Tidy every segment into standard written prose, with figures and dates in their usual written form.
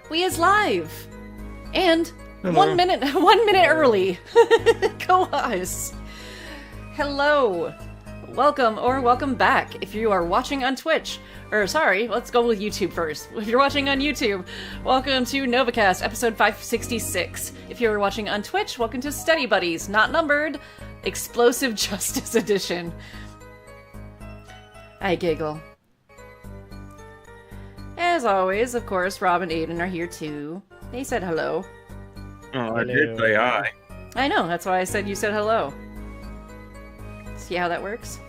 We is live! And Hello. 1 minute early. Go us! Hello! Welcome back if you are watching on Twitch. Or sorry, let's go with YouTube first. If you're watching on YouTube, welcome to Novakast, episode 566. If you're watching on Twitch, welcome to Study Buddies, not numbered, Explosive Justice Edition. I giggle. As always, of course, Rob and Aden are here too. They said hello. Oh, I did say hi. I know, that's why I said you said hello. See how that works?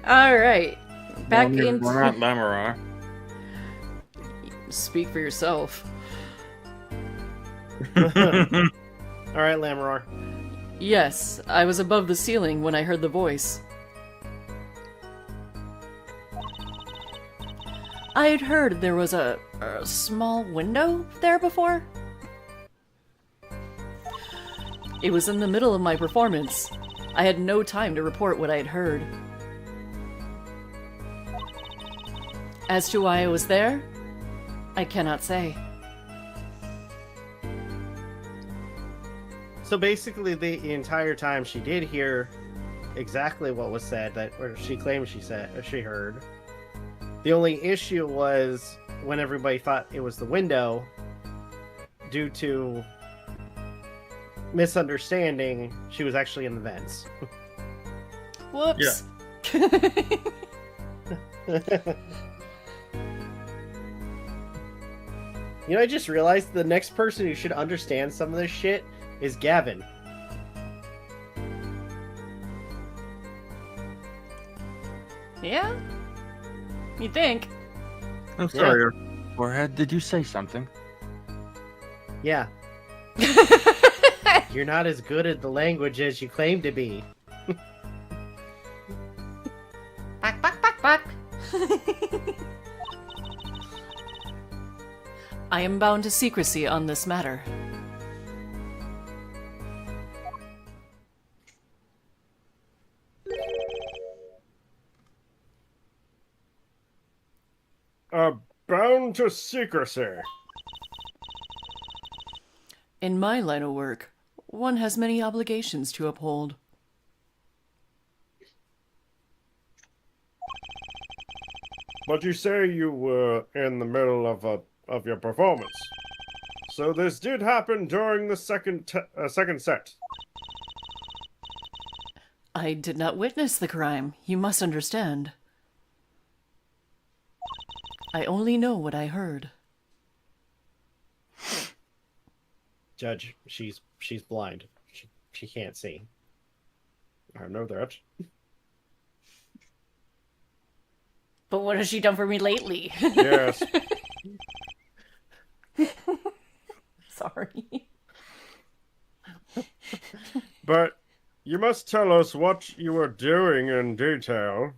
Alright. Back into... We're not Lamar. Speak for yourself. Alright, Lamar. Yes, I was above the ceiling when I heard the voice. I had heard there was a small window there before. It was in the middle of my performance. I had no time to report what I had heard. As to why I was there, I cannot say. So basically, the entire time she did hear exactly what was said, or she claimed she said, or she heard. The only issue was when everybody thought it was the window, due to misunderstanding, she was actually in the vents. Whoops. You know, I just realized the next person who should understand some of this shit is Gavin. Yeah? You think? I'm sorry. Forehead, did you say something? Yeah. You're not as good at the language as you claim to be. Back. I am bound to secrecy on this matter. Bound to secrecy. In my line of work, one has many obligations to uphold. But you say you were in the middle of your performance. So this did happen during the second set. I did not witness the crime, you must understand. I only know what I heard. Judge, she's blind. She can't see. I know that. But what has she done for me lately? Yes. Sorry. But you must tell us what you were doing in detail.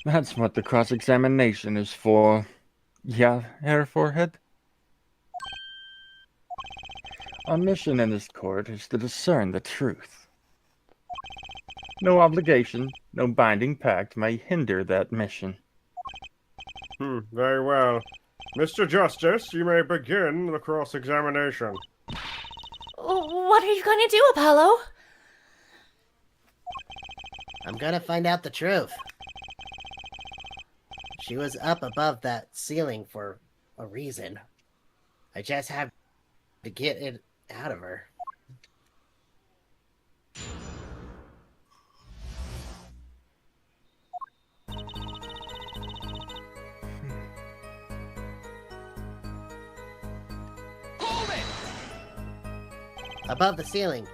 That's what the cross-examination is for. Yeah, Herr Forehead? Our mission in this court is to discern the truth. No obligation, no binding pact may hinder that mission. Very well. Mr. Justice, you may begin the cross-examination. What are you going to do, Apollo? I'm gonna find out the truth. She was up above that ceiling for a reason. I just have to get it out of her. Above the ceiling.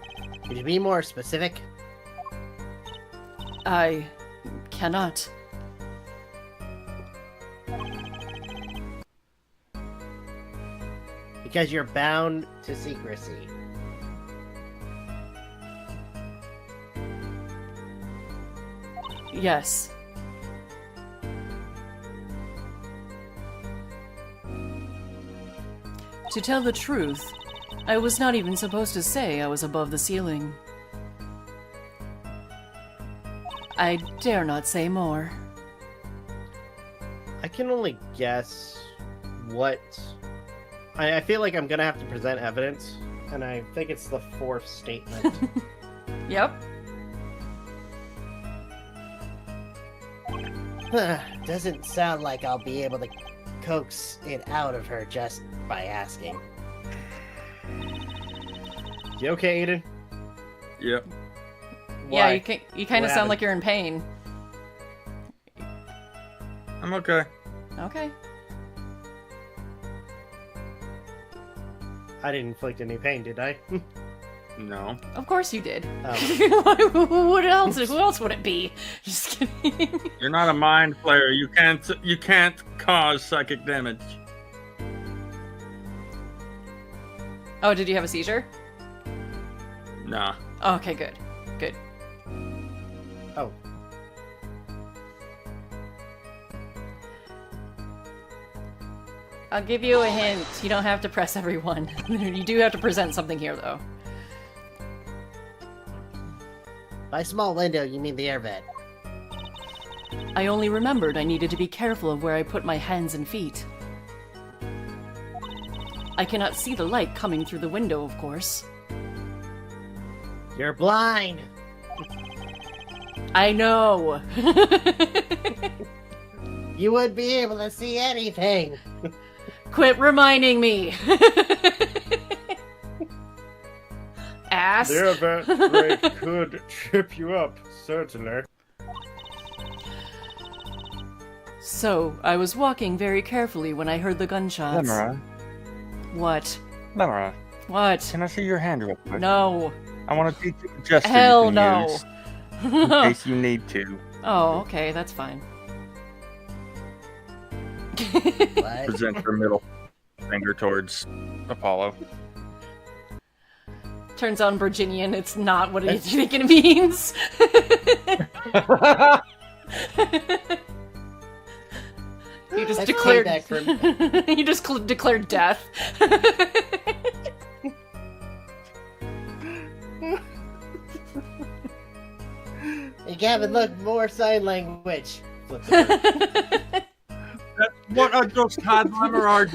Could you be more specific? I cannot. Because you're bound to secrecy. Yes. To tell the truth, I was not even supposed to say I was above the ceiling. I dare not say more. I can only guess what. I feel like I'm gonna have to present evidence, and I think it's the fourth statement. Yep. Doesn't sound like I'll be able to coax it out of her just by asking. You okay, Aden? Yep. Yeah, Why? you kind of What sound like happened? you're in pain. I'm okay. Okay. I didn't inflict any pain, did I? No. Of course you did. Oh. What else? Who else would it be? Just kidding. You're not a mind flayer. You can't cause psychic damage. Oh, did you have a seizure? Nah. Oh, okay, good. Good. Oh. I'll give you a hint. You don't have to press everyone. You do have to present something here, though. By small window, you mean the air vent. I only remembered I needed to be careful of where I put my hands and feet. I cannot see the light coming through the window, of course. You're blind! I know! You wouldn't be able to see anything! Quit reminding me! Ass! The event break could trip you up, certainly. So, I was walking very carefully when I heard the gunshots. Lemora. What? Lemora, What? can I see your hand real quick? No. I want to teach you a gesture Hell you can no. use in case you need to. Oh, okay, that's fine. What? Present your middle finger towards Apollo. Turns on Virginian, it's not what you think it means. You just That's declared. payback for- You just declared death. Hey, Gavin, look, more sign language. Flip the bird. That's what I just had, Lemora.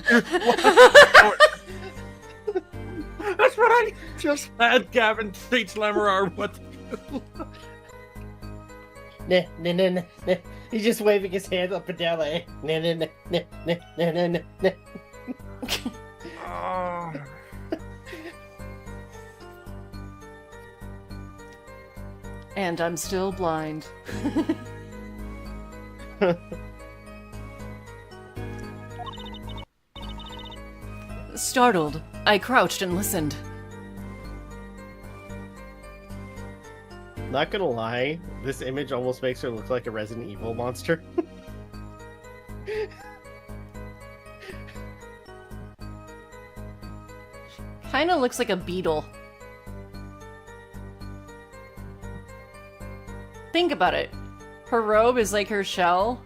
That's what I just had Gavin teach Lemora what to do. Nah, nah, nah, nah, nah. He's just waving his hands up and down like, nah, nah, nah, nah, nah, nah, nah, nah, nah. Oh. And I'm still blind. Startled, I crouched and listened. Not gonna lie, this image almost makes her look like a Resident Evil monster. Kinda looks like a beetle. Think about it. Her robe is like her shell.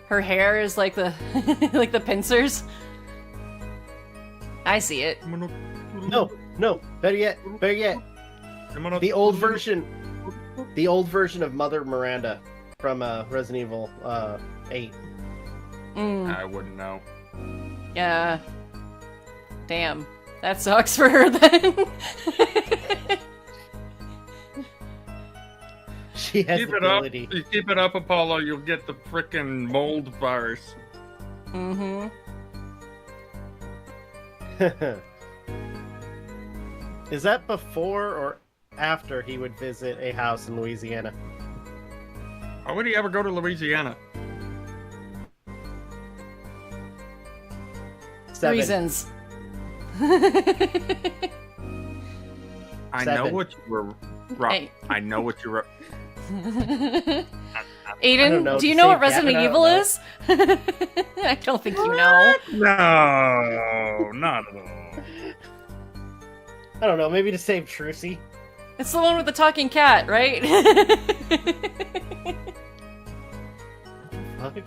Her hair is like the like the pincers. I see it. No, no, better yet, the old version of Mother Miranda from Resident Evil 8. Mm, I wouldn't know. yeah. Damn. That sucks for her then. She has Keep the it up. ability. You keep it up, Apollo. You'll get the frickin' mold virus. Mm-hmm. Is that before or after he would visit a house in Louisiana? Why would he ever go to Louisiana? 7. Reasons. I know 7. what you were. Hey. I know what you were. Aiden, know. do you know what Save Resident Gavin, I don't Evil know. is? I don't think you know. No, not at all. I don't know, maybe to save Trucy. It's the one with the talking cat, right? Fuck.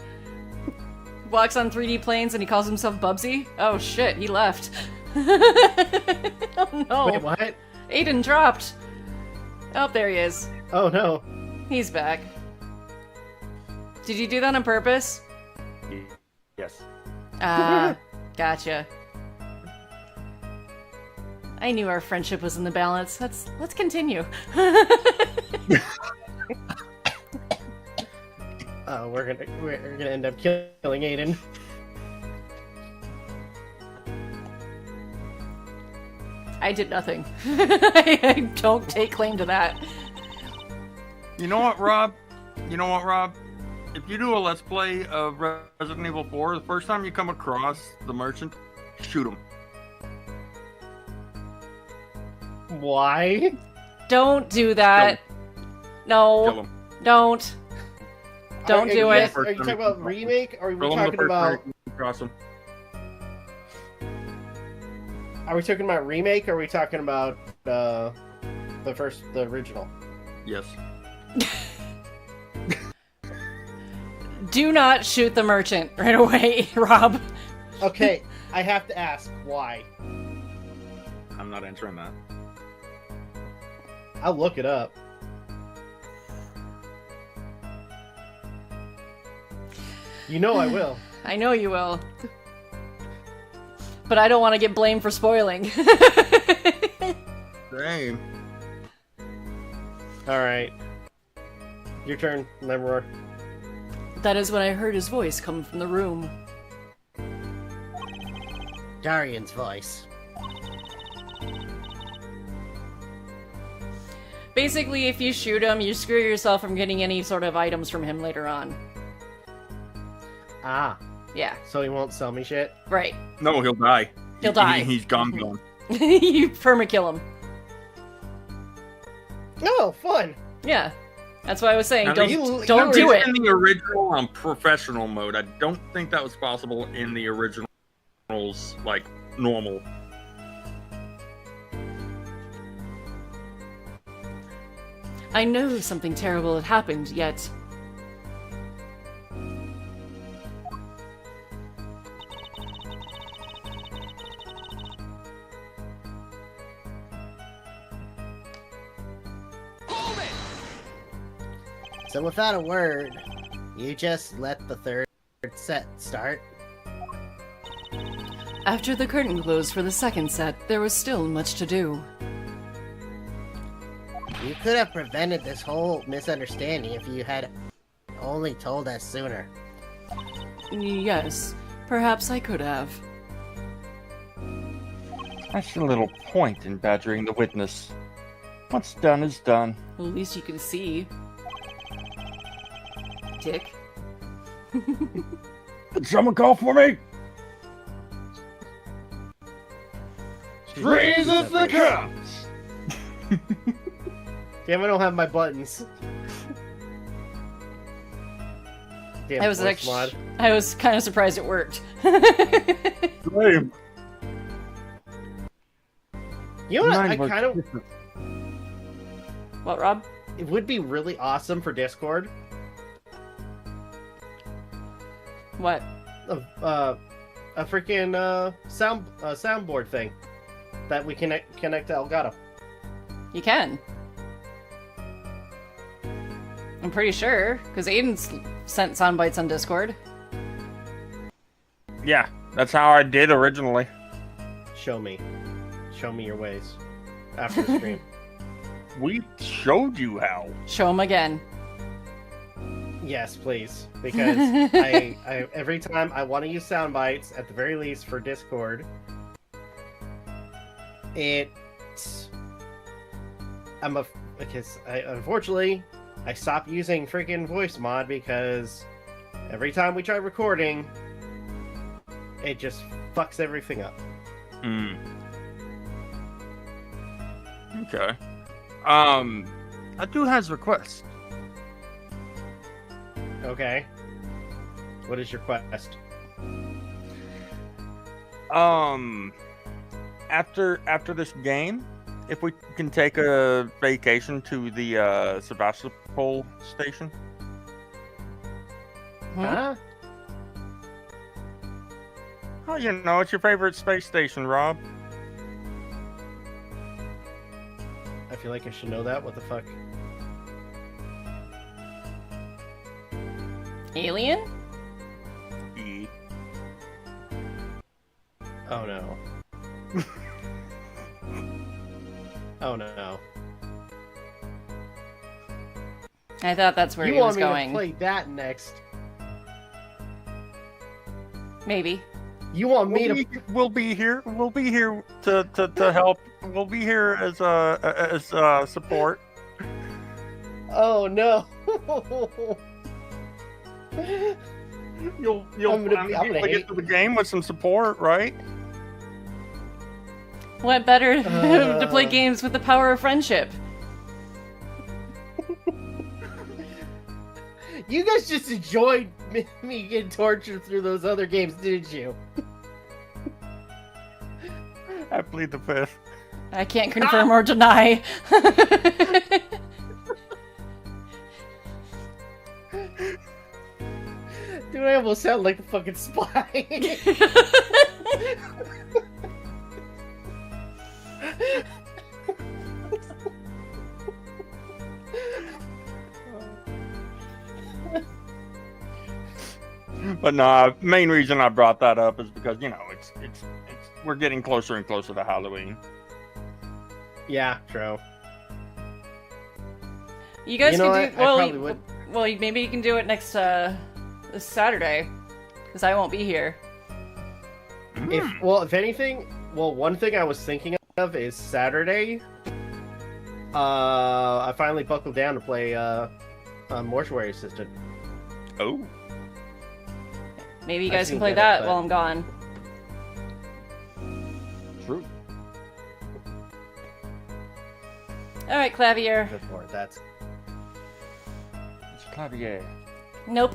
Walks on 3D planes and he calls himself Bubsy? Oh shit, he left. Oh no. Wait, what? Aiden dropped. Oh, there he is. Oh no. He's back. Did you do that on purpose? Yes. Ah, gotcha. I knew our friendship was in the balance. Let's continue. We're gonna end up killing Aden. I did nothing. I don't take claim to that. You know what, Rob? If you do a Let's Play of Resident Evil 4, the first time you come across the merchant, shoot him. Why? Don't do that. No, Kill him. don't. Don't do it. Are you talking about remake? Or are we Kill him the talking first time about? you come across him. Are we talking about remake? Or are we talking about the original? Yes. Do not shoot the merchant right away, Rob. Okay, I have to ask why. I'm not answering that. I'll look it up. You know I will. I know you will. But I don't want to get blamed for spoiling. Same. All right. Your turn, Lemroar. That is when I heard his voice come from the room. Darian's voice. Basically, if you shoot him, you screw yourself from getting any sort of items from him later on. Ah, Yeah, so he won't sell me shit? right. No, he'll die. He'll die. He's gone. You permakill him. Oh, fun! Yeah. That's why I was saying, Now, don't you- don't you do were it. In the original professional mode, I don't think that was possible in the originals, like, normal. I know something terrible had happened, yet So without a word, you just let the third set start? after the curtain closed for the second set, there was still much to do. You could have prevented this whole misunderstanding if you had only told us sooner. Yes, perhaps I could have. I see a little point in badgering the witness. What's done is done. Well, at least you can see. Dick. Did someone call for me? Jesus the cops! Damn, I don't have my buttons. Damn, I was voice actually, mod. I was kind of surprised it worked. Same. You know what? I Mine was kind of. different. What, Rob? It would be really awesome for Discord. What? A freaking soundboard thing that we connect to Elgato. You can. I'm pretty sure, because Aiden's sent sound bites on Discord. Yeah, that's how I did originally. Show me your ways after the stream. We showed you how. Show him again. Yes, please, because I every time I want to use sound bites at the very least for Discord, unfortunately I stopped using freaking voice mod because every time we try recording, it just fucks everything up. Hmm. Okay. I do has request. Okay, what is your quest? After this game, if we can take a vacation to the Sebastopol station. Huh? Oh, you know, it's your favorite space station, Rob. I feel like I should know that. What the fuck? Alien? E. Oh no. Oh no. I thought that's where You he was want me going. to play that next? Maybe. You want me to? We'll be here. We'll be here to help. We'll be here as support. Oh no. You'll I'm gonna get hate- to the game with some support, right? What better to play games with the power of friendship? You guys just enjoyed me getting tortured through those other games, didn't you? I plead the fifth. I can't confirm or deny. Dude, I almost sound like a fucking spy. But no, main reason I brought that up is because it's we're getting closer and closer to Halloween. Yeah, true. You guys You know can what? do I well. probably would. Well, maybe you can do it next this Saturday, because I won't be here. If anything, one thing I was thinking of is Saturday. I finally buckled down to play Mortuary Assistant. Oh, Maybe you I guys can seen play that, that but- while I'm gone. true. All right, Clavier. Good lord, that's It's Clavier. Nope.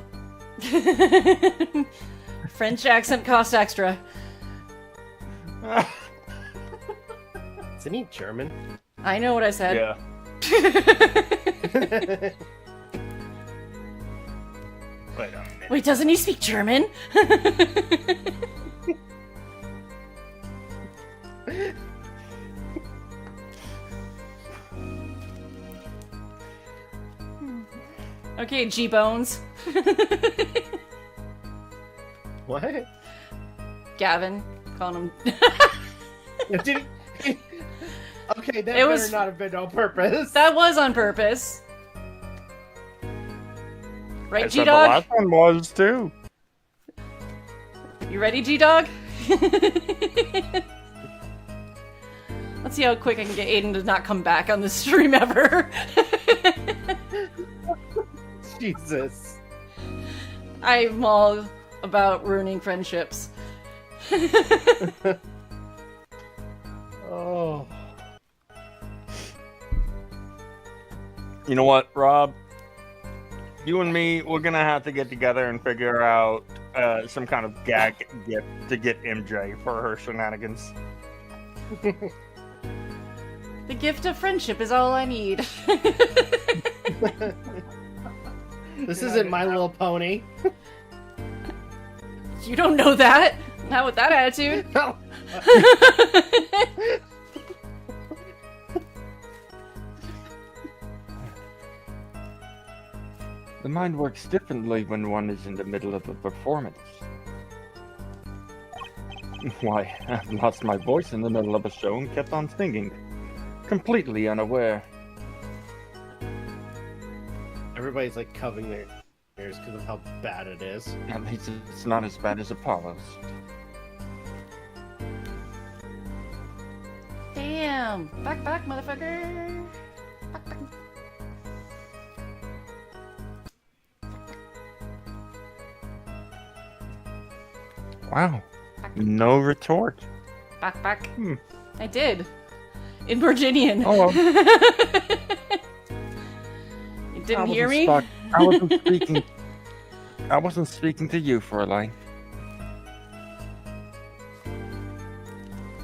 French accent costs extra. isn't he German? I know what I said. Yeah. Wait a minute. Wait, doesn't he speak German? Okay, G-Bones. What? Gavin. Calling him. Did he... Okay, that It better was- not have been on purpose. That was on purpose. I Right, said the G-Dog? last one was too. You ready, G-Dog? Let's see how quick I can get Aden to not come back on this stream ever. Jesus. I'm all about ruining friendships. Oh. You know what, Rob? You and me, we're gonna have to get together and figure out some kind of gag gift to get MJ for her shenanigans. The gift of friendship is all I need. This isn't My Little Pony. You don't know that. Not with that attitude. No. The mind works differently when one is in the middle of a performance. Why, I lost my voice in the middle of a show and kept on singing, completely unaware. Everybody's like covering their ears because of how bad it is. At least it's not as bad as Apollo's. Damn. Back, motherfucker. Back. Wow. No retort. Back. Hmm. I did. In Virginian. Oh, You didn't hear me? I wasn't speaking. I wasn't speaking to you, Fräulein.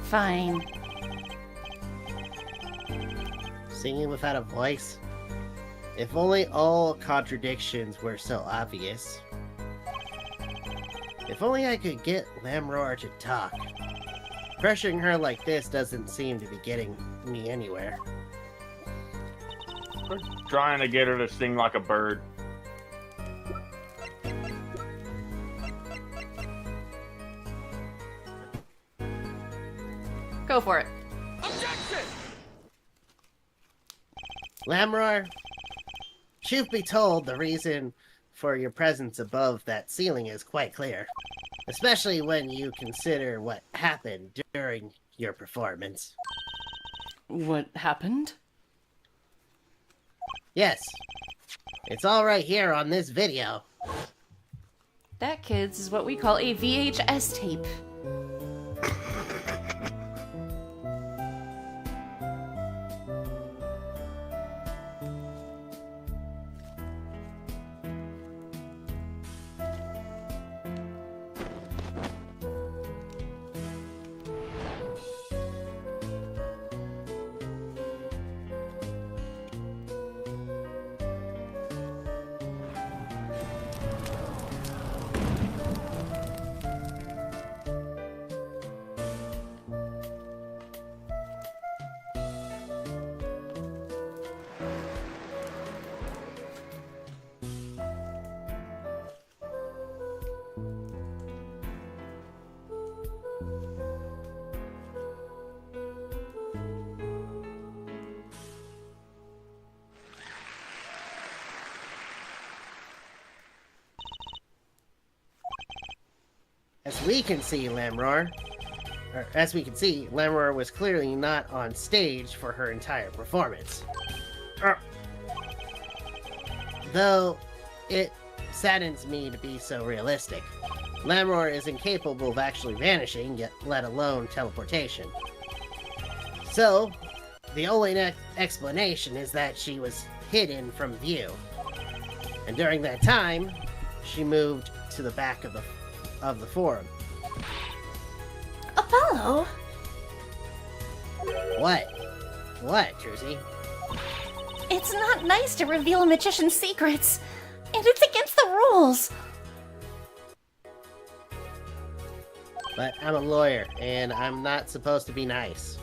Fine. Singing without a voice? If only all contradictions were so obvious. If only I could get Lamroar to talk. Pressuring her like this doesn't seem to be getting me anywhere. Trying to get her to sing like a bird. Go for it. Lamroar, truth be told, the reason for your presence above that ceiling is quite clear. Especially when you consider what happened during your performance. What happened? Yes. It's all right here on this video. That, kids, is what we call a VHS tape. As we can see, Lamroar was clearly not on stage for her entire performance. Though, it saddens me to be so realistic. Lamroar is incapable of actually vanishing, yet let alone teleportation. So, the only explanation is that she was hidden from view. And during that time, she moved to the back of the forum. Apollo? What? What, Trucy? It's not nice to reveal a magician's secrets, and it's against the rules. But I'm a lawyer, and I'm not supposed to be nice.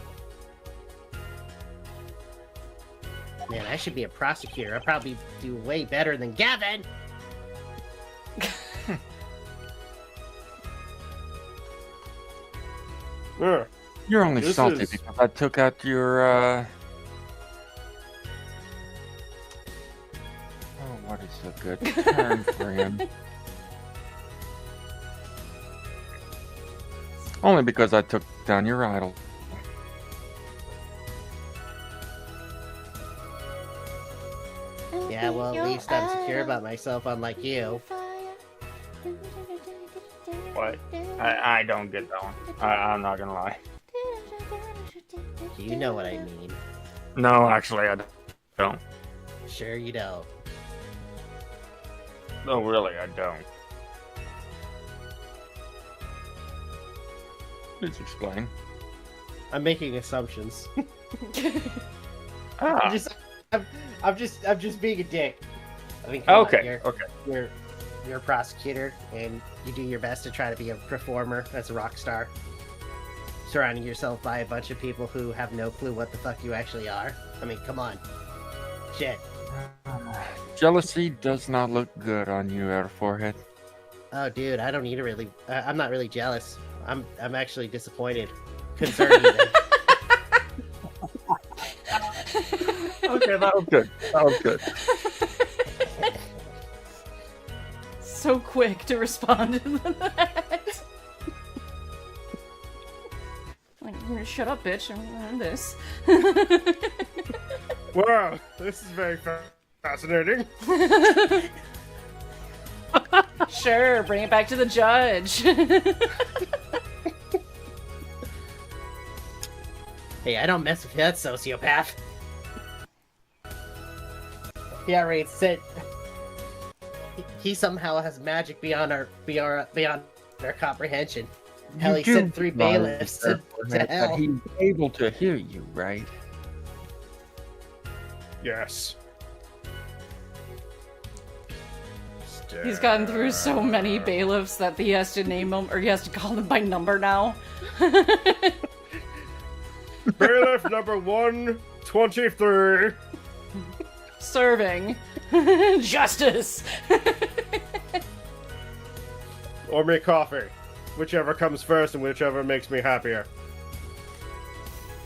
Man, I should be a prosecutor. I'll probably do way better than Gavin! You're only This salty is- because I took out your, Oh, what is a good term for him? Only because I took down your idol. Yeah, well, at least I'm secure about myself, unlike you. What? I don't get that one. I'm not gonna lie. You know what I mean. No, actually, I don't. Sure you don't. No, really, I don't. Please explain. I'm making assumptions. Ah, I'm just being a dick. I mean, come on, okay, okay. you're a prosecutor, and you do your best to try to be a performer as a rock star. Surrounding yourself by a bunch of people who have no clue what the fuck you actually are. I mean, come on. Shit. Jealousy does not look good on you, Air Forehead. Oh, dude, I don't need to really... I'm not really jealous. I'm actually disappointed. Concerned even. Okay, that was good. That was good. So quick to respond to that. Like, shut up, bitch. I'm this. Wow, this is very fascinating. Sure, bring it back to the judge. Hey, I don't mess with that sociopath. Yeah, right. Sit. He somehow has magic beyond our comprehension. Hell, he You sent do 3 bailiffs realize, to Air Forehead, hell. that he's able to hear you, right? Yes. He's gotten through so many bailiffs that he has to name them, or he has to call them by number now. Bailiff number 123. Serving. Justice. Or make coffee. Whichever comes first and whichever makes me happier.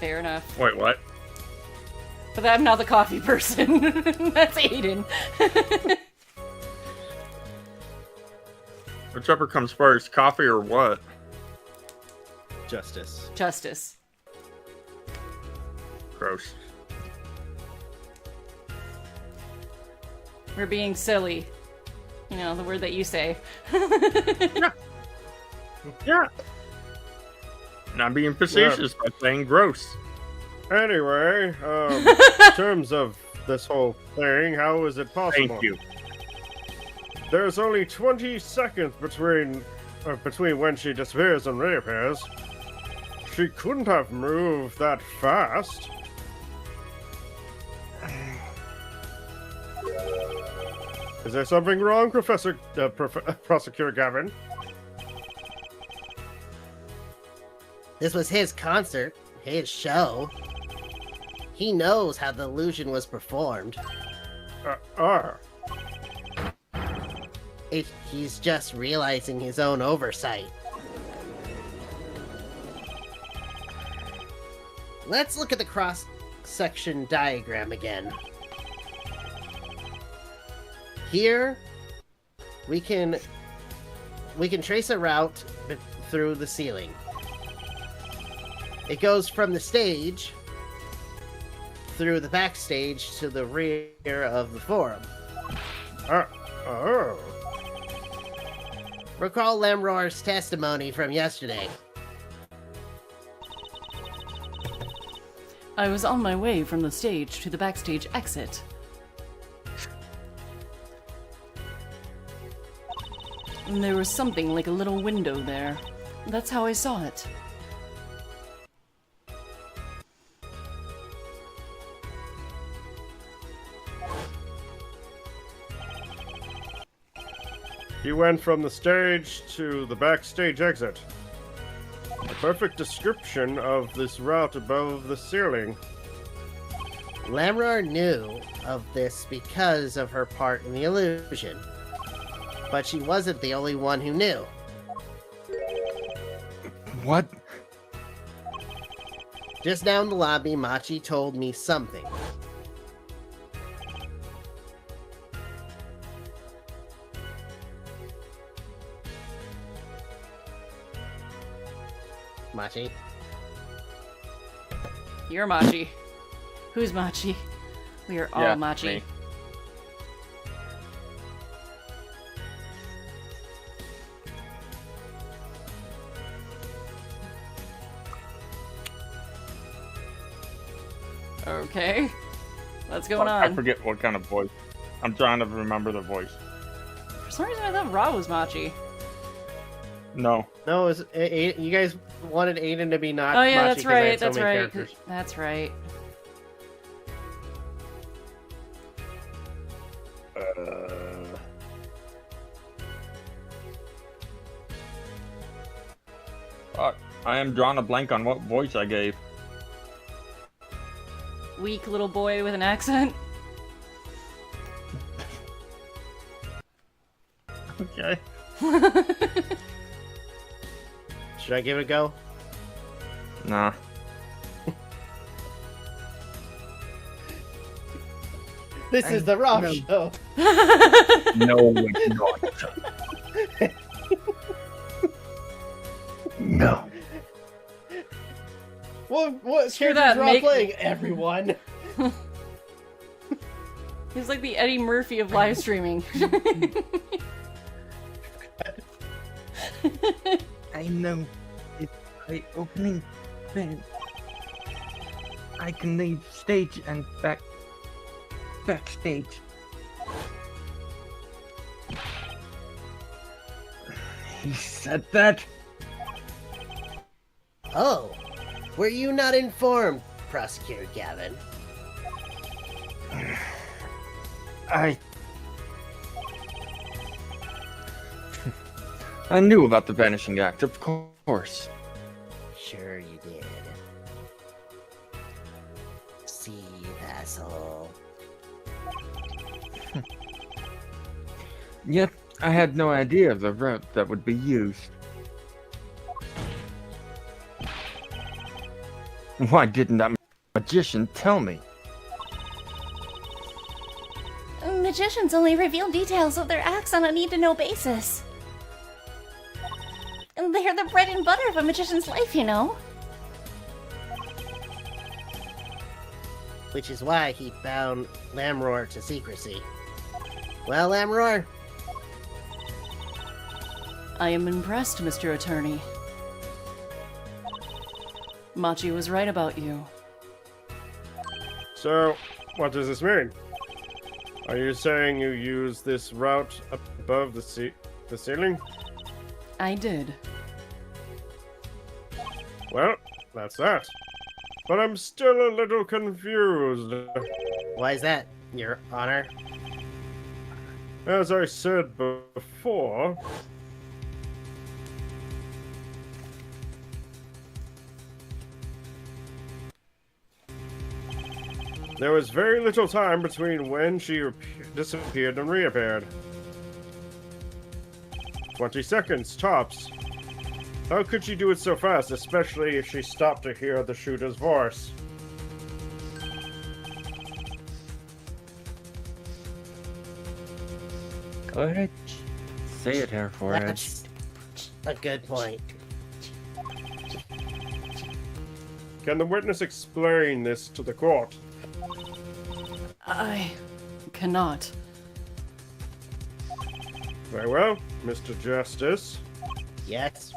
Fair enough. Wait, what? But I'm not the coffee person. That's Aden. Whichever comes first, coffee or what? Justice. Justice. Gross. We're being silly. You know, the word that you say. Yeah. Not being facetious by saying gross. Anyway, in terms of this whole thing, how is it possible? Thank you. There's only 20 seconds between when she disappears and reappears. She couldn't have moved that fast. Is there something wrong, Prosecutor Gavin? This was his concert, his show. He knows how the illusion was performed. He's just realizing his own oversight. Let's look at the cross-section diagram again. Here, we can trace a route through the ceiling. It goes from the stage through the backstage to the rear of the forum. Recall Lemroar's testimony from yesterday. I was on my way from the stage to the backstage exit. And there was something like a little window there. That's how I saw it. He went from the stage to the backstage exit. A perfect description of this route above the ceiling. Lemroar knew of this because of her part in the illusion. But she wasn't the only one who knew. What? Just now in the lobby, Machi told me something. Machi? You're Machi. Who's Machi? We are all Yeah, Machi. me. Okay. What's going I on? forget what kind of voice. I'm trying to remember the voice. For some reason I thought Ra was Machi. No. No, you guys wanted Aden to be not. Oh yeah, Machi that's 'cause I had right, so that's many right. characters. That's right. I am drawing a blank on what voice I gave. Weak little boy with an accent. Okay. Should I give it a go? Nah. This is the Rob Show. No, it's not. No. What Hear character's that, Rob make- playing? Everyone. He's like the Eddie Murphy of live streaming. I know. It's the opening thing. I can leave stage and backstage. He said that? Oh, were you not informed, Prosecutor Gavin? I knew about the Vanishing Act, of course. Sure you did. See, asshole. Yet, I had no idea of the route that would be used. Why didn't that magician tell me? Magicians only reveal details of their acts on a need-to-know basis. And they're the bread and butter of a magician's life, you know? Which is why he bound Lamroar to secrecy. Well, Lamroar, I am impressed, Mr. Attorney. Machi was right about you. So, what does this mean? Are you saying you use this route above the ceiling? I did. Well, that's that. But I'm still a little confused. why is that, Your Honor? As I said before, there was very little time between when she disappeared and reappeared. 20 seconds, tops. How could she do it so fast, especially if she stopped to hear the shooter's voice? Go ahead. Say it, Air Force. That's a good point. Can the witness explain this to the court? I cannot. Very well, Mr. Justice. Yes?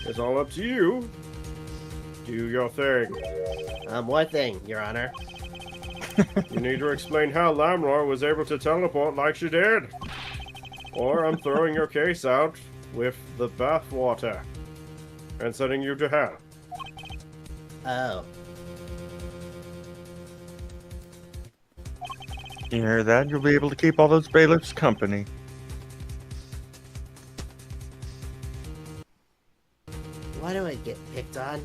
It's all up to you. Do your thing. One thing, Your Honor. You need to explain how Lamroar was able to teleport like she did. Or I'm throwing your case out with the bathwater and sending you to hell. Oh. You hear that? You'll be able to keep all those bailiffs company. Why do I get picked on?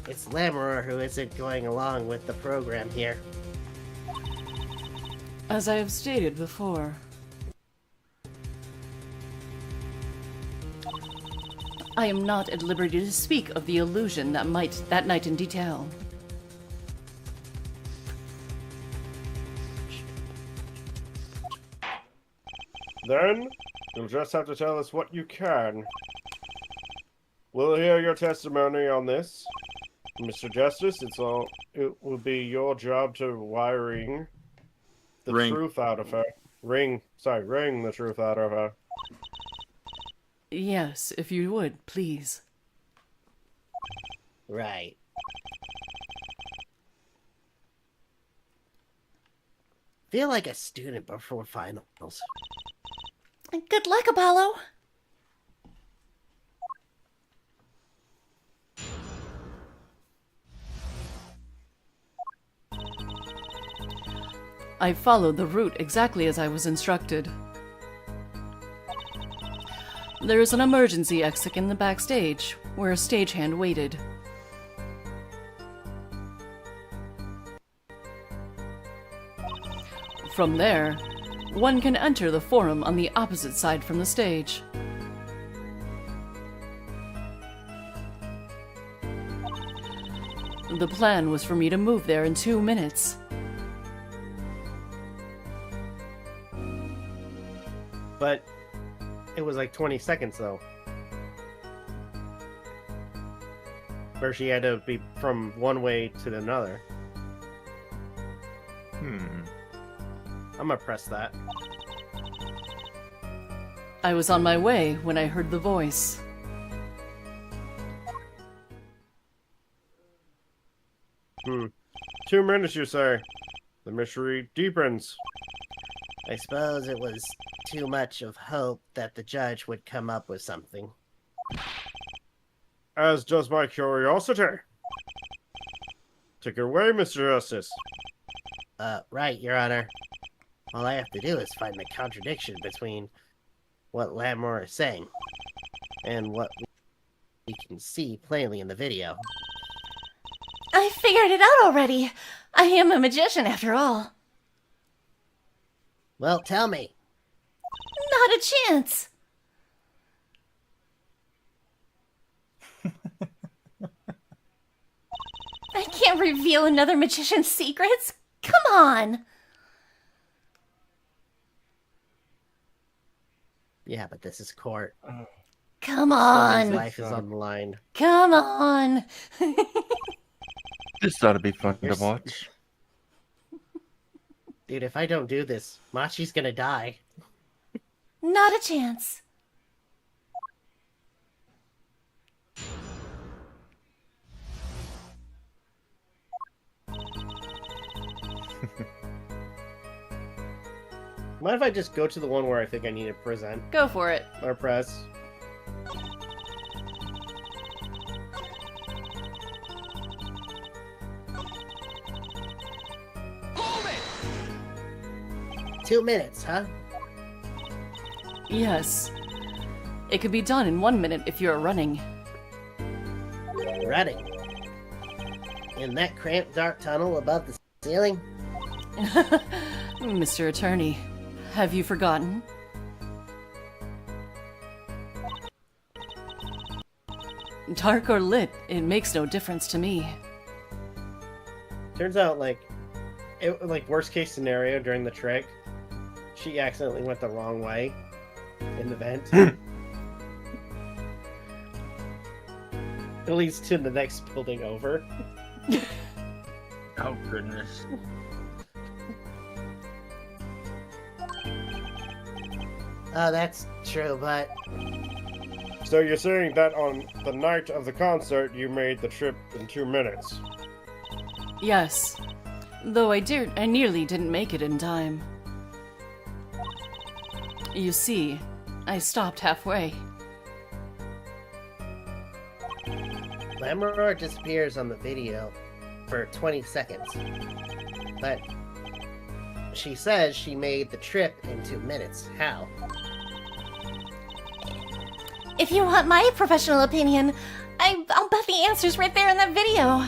It's Lamroar who isn't going along with the program here. As I have stated before, I am not at liberty to speak of the illusion that night in detail. Then, you'll just have to tell us what you can. We'll hear your testimony on this. Mr. Justice, it will be your job to ring the truth out of her. Ring the truth out of her. Yes, if you would, please. Right. Feel like a student before finals. Good luck, Apollo. I followed the route exactly as I was instructed. There is an emergency exit in the backstage, where a stagehand waited. From there, one can enter the forum on the opposite side from the stage. The plan was for me to move there in 2 minutes. But it was like 20 seconds, though. Where she had to be from one way to another. I'm gonna press that. I was on my way when I heard the voice. 2 minutes, you say? The mystery deepens. I suppose it was too much of hope that the judge would come up with something. As does my curiosity. Take it away, Mr. Justice. Right, Your Honor. All I have to do is find the contradiction between what Lamroar is saying and what we can see plainly in the video. I figured it out already. I am a magician after all. Well, tell me. Not a chance. can't reveal another magician's secrets? Come on! Yeah, but this is court. Come Someone's on! life is on the line. Come on! This ought to be fun You're to watch. Dude, if I don't do this, Machi's gonna die. Not a chance. Mind if I just go to the one where I think I need to present Go for it. or press? Hold it! 2 minutes, huh? Yes. It could be done in 1 minute if you're running. Running. In that cramped dark tunnel above the ceiling? Mr. Attorney, have you forgotten? Dark or lit, it makes no difference to me. Turns out, like worst case scenario during the trick, she accidentally went the wrong way in the vent. It leads to the next building over. Oh, goodness. Oh, that's true, but So you're saying that on the night of the concert, you made the trip in 2 minutes? Yes. Though I nearly didn't make it in time. You see, I stopped halfway. Lammeror disappears on the video for 20 seconds. But she says she made the trip in 2 minutes. How? If you want my professional opinion, I'll bet the answer's right there in that video.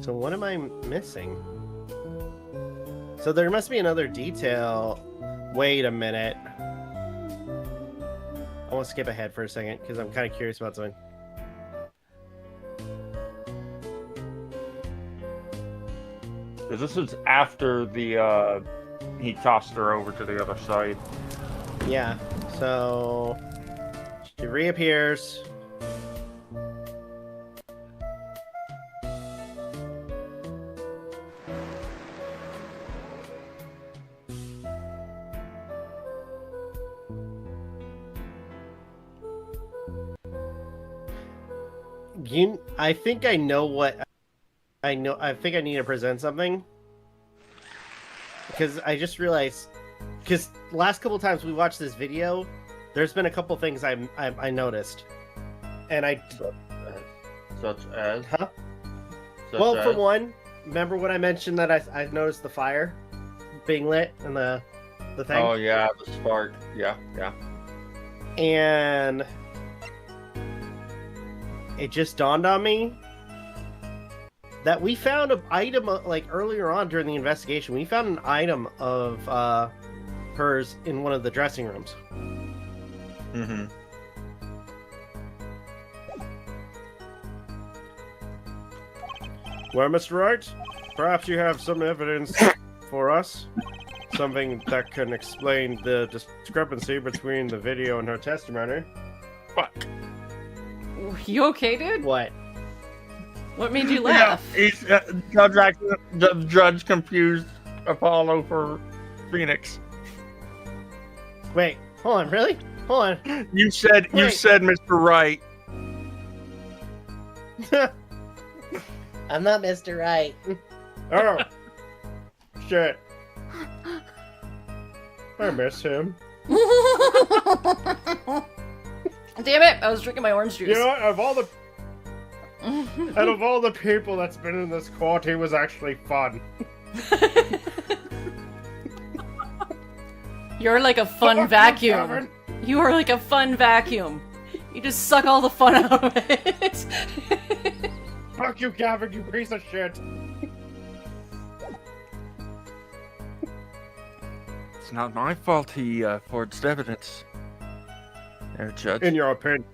So what am I missing? So there must be another detail. Wait a minute. I want to skip ahead for a second because I'm kind of curious about something. This is after the he tossed her over to the other side. Yeah, so she reappears. I think I know what I know. I think I need to present something because I just realized because last couple times we watched this video, there's been a couple things I noticed, and Such as? huh? Such Well, for as? one, remember when I mentioned that I noticed the fire being lit and the thing? Oh, yeah, the spark. Yeah, yeah. And it just dawned on me that we found an item like earlier on during the investigation. We found an item of hers in one of the dressing rooms. Mm-hmm. Well, Mr. Wright, perhaps you have some evidence for us? Something that can explain the discrepancy between the video and her testimony? Fuck. You okay, dude? What? What made you laugh? He's Judge confused Apollo for Phoenix. Wait, hold on, really? Hold on. You said Wait. Mr. Wright. I'm not Mr. Right. Oh, shit. I miss him. Damn it! I was drinking my orange juice. You know what? Out of all the people that's been in this court, he was actually fun. You're like a fun vacuum. You are like a fun vacuum. You just suck all the fun out of it. Fuck you, Gavin, you piece of shit. It's not my fault he forged evidence. There, Judge. In your opinion.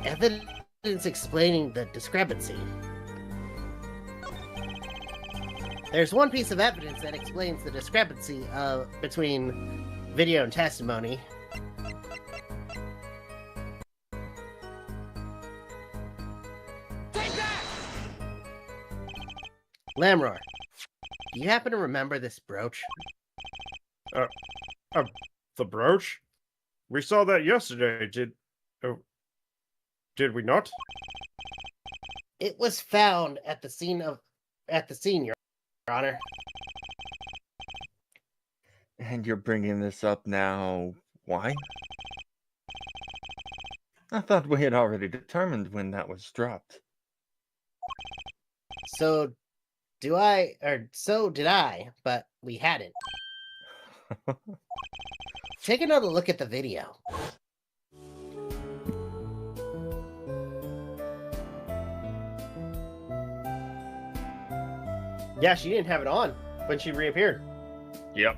Evidence explaining the discrepancy. There's one piece of evidence that explains the discrepancy between video and testimony. Lamroar, do you happen to remember this brooch? The brooch? We saw that yesterday, did we not? It was found at the scene, Your Honor. And you're bringing this up now. Why? I thought we had already determined when that was dropped. So did I, but we hadn't. Take another look at the video. Yeah, she didn't have it on when she reappeared. Yep.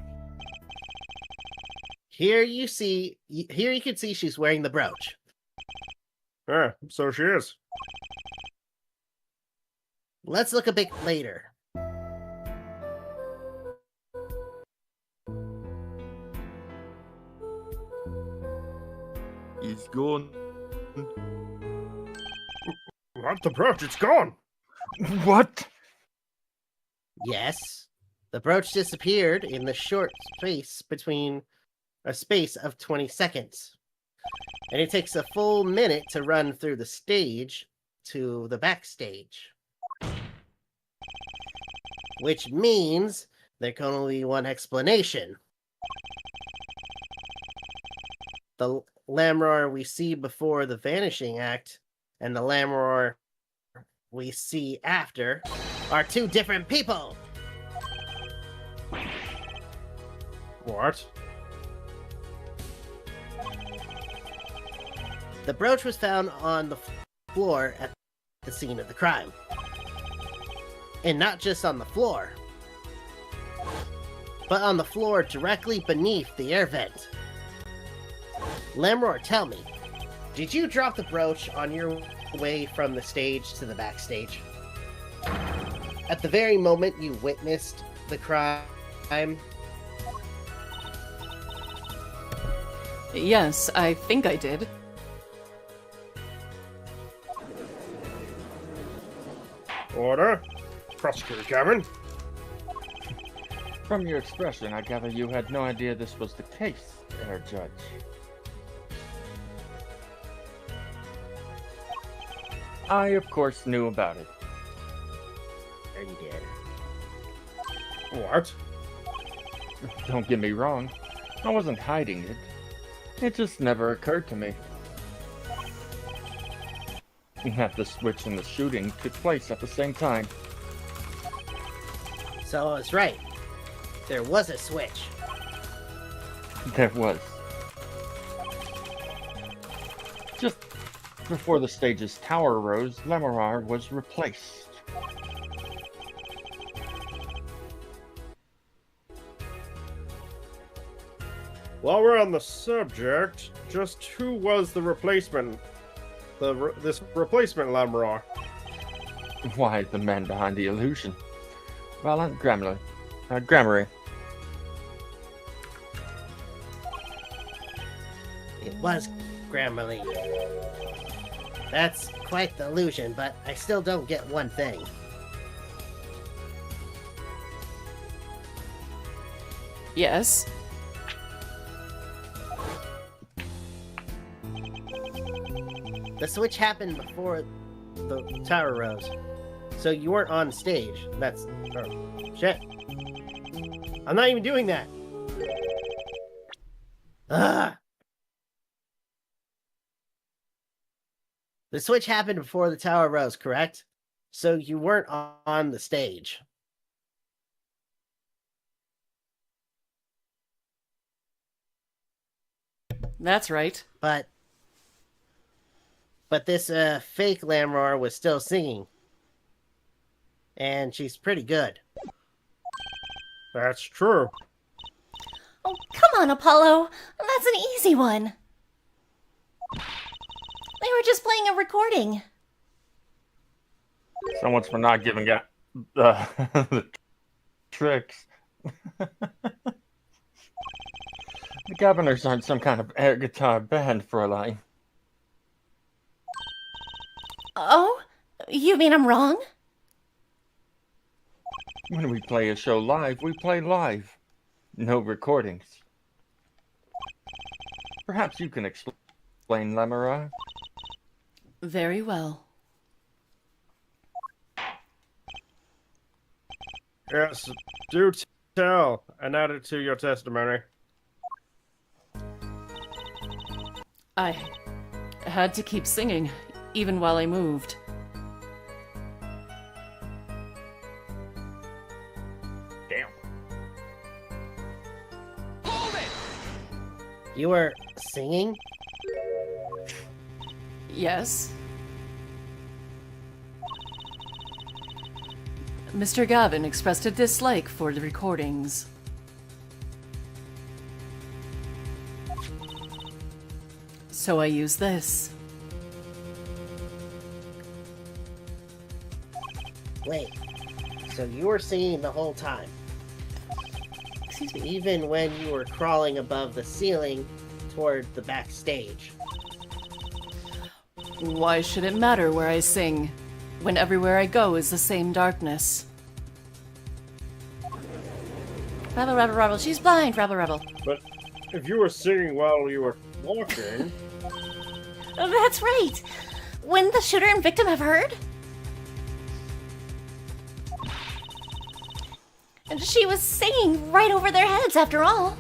Here you can see she's wearing the brooch. Yeah, so she is. Let's look a bit later. He's gone. What? The brooch? It's gone! What? Yes, the brooch disappeared in the short space between a space of 20 seconds. And it takes a full minute to run through the stage to the backstage. Which means there can only be one explanation. The Lamroar we see before the Vanishing Act and the Lamroar we see after are two different people. What? The brooch was found on the floor at the scene of the crime. And not just on the floor, but on the floor directly beneath the air vent. Lamroar, tell me, did you drop the brooch on your way from the stage to the backstage? At the very moment you witnessed the crime? Yes, I think I did. Order. Prosecutor Cameron. From your expression, I gather you had no idea this was the case, Herr Judge. I, of course, knew about it. There you did. What? Don't get me wrong, I wasn't hiding it. It just never occurred to me. That the switch and the shooting took place at the same time. So I was right. There was a switch. There was. Just before the stage's tower rose, Lamroar was replaced. While we're on the subject, just who was the replacement? This replacement Lamroar? Why, the man behind the illusion. Valent Grammarly. It was Grammarly. That's quite the illusion, but I still don't get one thing. Yes. The switch happened before the tower rose, so you weren't on stage. That's... oh, shit. I'm not even doing that! Ugh. The switch happened before the tower rose, correct? So you weren't on the stage. That's right. But this fake Lamroar was still singing. And she's pretty good. That's true. Oh, come on, Apollo. That's an easy one. They were just playing a recording. Someone's for not giving out the tricks. The governors aren't some kind of air guitar band, Fräulein. Oh? You mean I'm wrong? When we play a show live, we play live. No recordings. Perhaps you can explain, Lemura? Very well. Yes, do tell and add it to your testimony. I had to keep singing, even while I moved. Damn. You were singing? Yes. Mr. Gavin expressed a dislike for the recordings. So I use this. Wait. So you were singing the whole time? Excuse me. Even when you were crawling above the ceiling toward the backstage? Why should it matter where I sing, when everywhere I go is the same darkness? Rebel, rebel, rebel. She's blind, rebel, rebel. But if you were singing while you were walking, That's right. Wouldn't the shooter and victim have heard? And she was singing right over their heads, after all.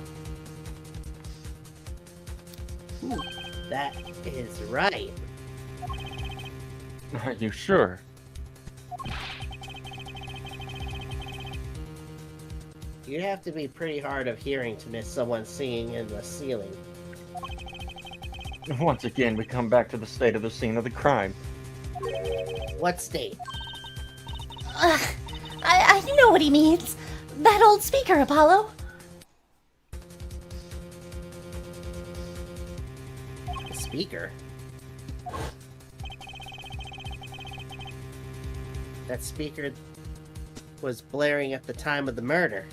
That is right. Are you sure? You'd have to be pretty hard of hearing to miss someone singing in the ceiling. Once again, we come back to the state of the scene of the crime. What state? Ugh, I know what he means. That old speaker, Apollo. The speaker? That speaker was blaring at the time of the murder.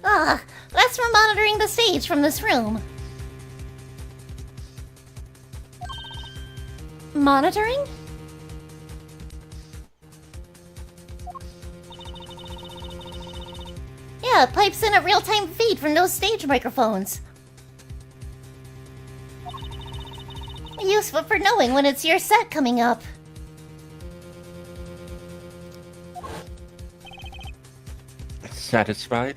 Ugh, that's for monitoring the stage from this room. Monitoring? Yeah, it pipes in a real-time feed from those stage microphones. Useful for knowing when it's your set coming up. Satisfied?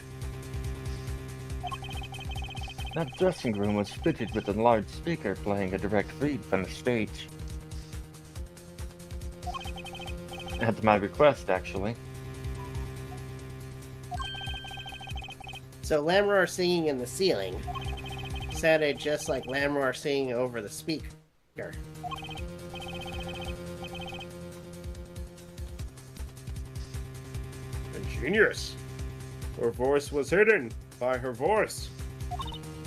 That dressing room was fitted with a large speaker playing a direct feed from the stage. At my request, actually. So Lamroar singing in the ceiling sounded just like Lamroar singing over the speaker. ingenious. Her voice was hidden by her voice.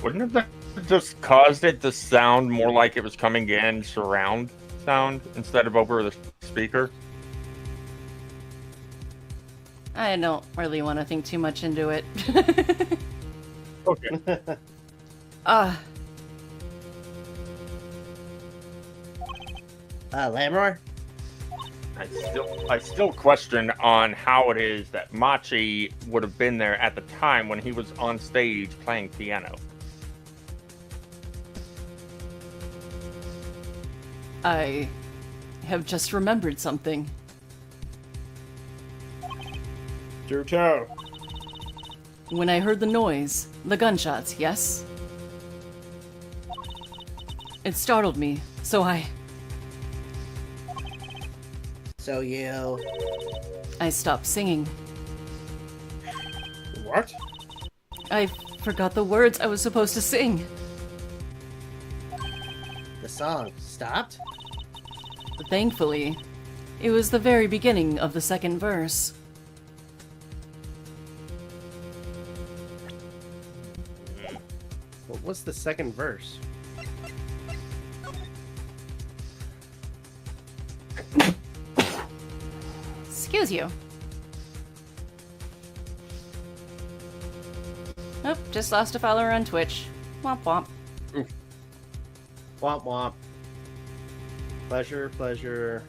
Wouldn't have that just caused it to sound more like it was coming in surround sound instead of over the speaker? I don't really want to think too much into it. Okay. Lamroar? I still question on how it is that Machi would have been there at the time when he was on stage playing piano. I have just remembered something. Do tell. When I heard the noise, the gunshots, yes? It startled me, so I stopped singing. What? I forgot the words I was supposed to sing. The song stopped? Thankfully, it was the very beginning of the second verse. What was the second verse? Excuse you. Nope, just lost a follower on Twitch. Womp womp. Womp womp. Pleasure, pleasure.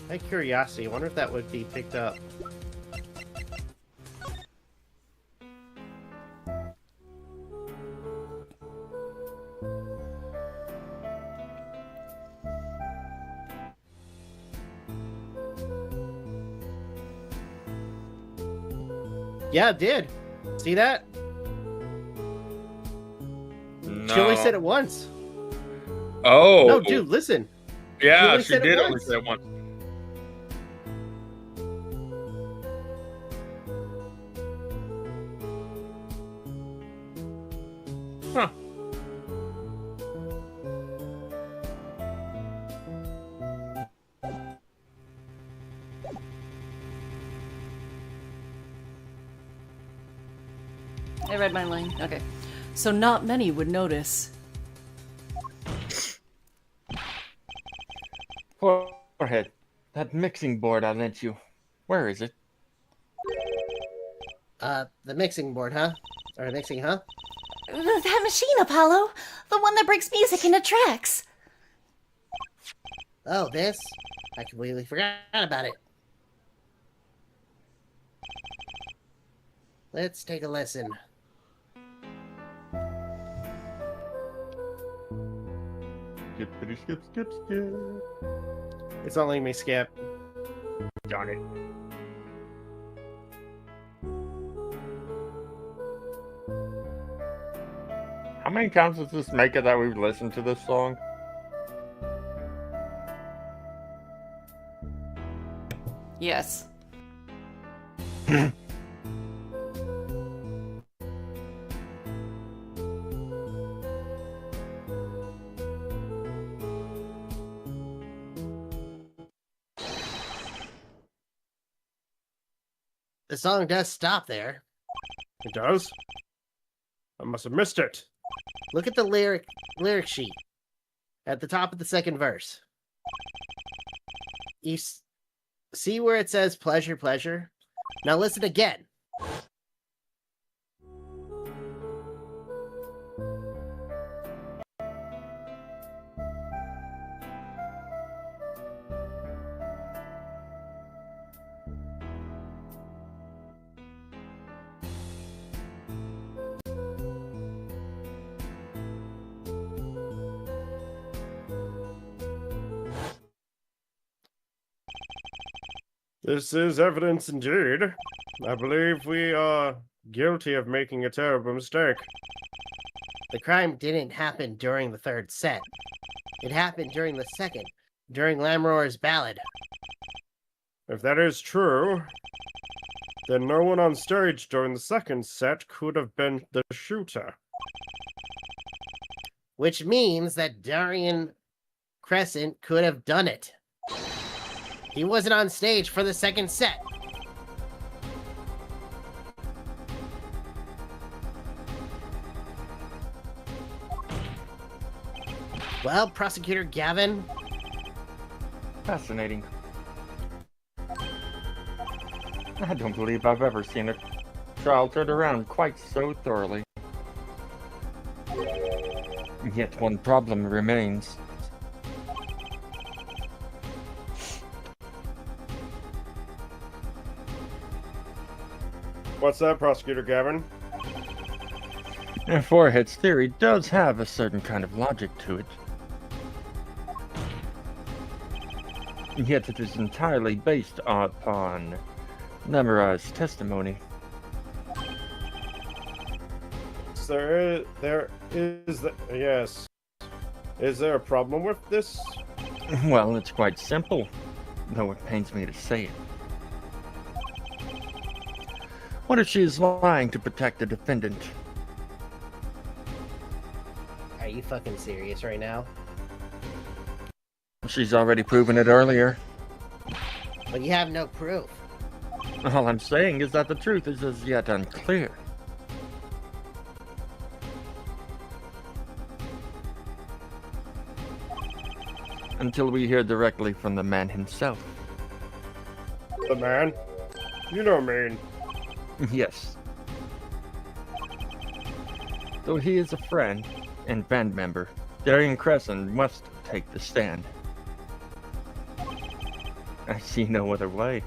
Out of curiosity, I wonder if that would be picked up. Yeah, it did. See that? No. She only said it once. Oh. No, dude, listen. Yeah, only she said it did only once. say it once. Huh. I read my line. Okay. So not many would notice. Forehead, that mixing board I lent you. Where is it? The mixing board, huh? Or mixing, huh? That machine, Apollo! The one that breaks music into tracks! Oh, this? I completely forgot about it. Let's take a listen. Skippity skip skip skip. It's not letting me skip. Darn it. How many times does this make it that we've listened to this song? Yes. The song does stop there. It does? I must have missed it. Look at the lyric sheet at the top of the second verse. You see where it says pleasure, pleasure? Now listen again. This is evidence indeed. I believe we are guilty of making a terrible mistake. The crime didn't happen during the third set. It happened during the second, during Lamroar's ballad. If that is true, then no one on stage during the second set could have been the shooter. Which means that Darian Crescent could have done it. He wasn't on stage for the second set. Well, Prosecutor Gavin, Fascinating. I don't believe I've ever seen a trial turned around quite so thoroughly. Yet one problem remains. What's that, Prosecutor Gavin? Forehead's theory does have a certain kind of logic to it. Yet it is entirely based upon Memorize testimony. Yes. Is there a problem with this? Well, it's quite simple, though it pains me to say it. What if she is lying to protect the defendant? Are you fucking serious right now? She's already proven it earlier. But you have no proof. All I'm saying is that the truth is as yet unclear. Until we hear directly from the man himself. The man? You don't mean. Yes. Though he is a friend and band member, Darian Crescent must take the stand. I see no other way.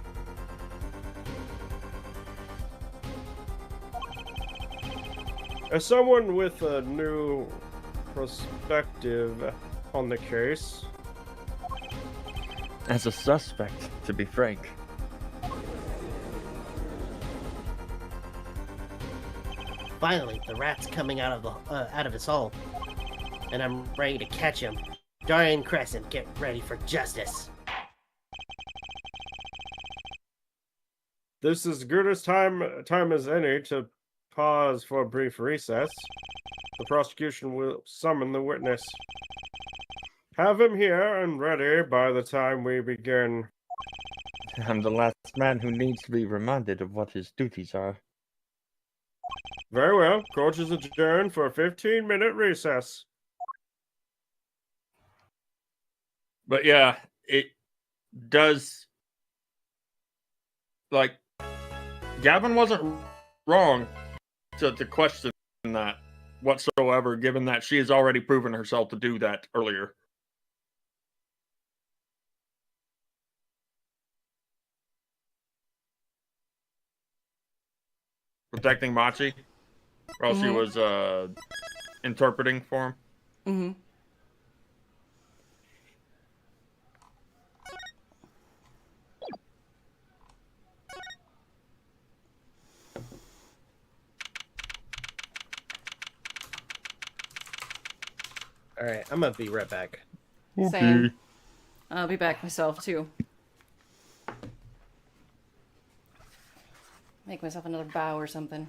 As someone with a new perspective on the case, As a suspect, to be frank. Finally, the rat's coming out of his hole, and I'm ready to catch him. Darian Crescent, get ready for justice. this is good as time as any to pause for a brief recess. The prosecution will summon the witness. Have him here and ready by the time we begin. I'm the last man who needs to be reminded of what his duties are. Very well. Court is adjourned for a 15-minute recess. But yeah, it does. Like, Gavin wasn't wrong to question that whatsoever, given that she has already proven herself to do that earlier. Protecting Machi, while she was interpreting for him. Mm-hmm. Alright, I'm gonna be right back. Same. I'll be back myself, too. Make myself another bow or something.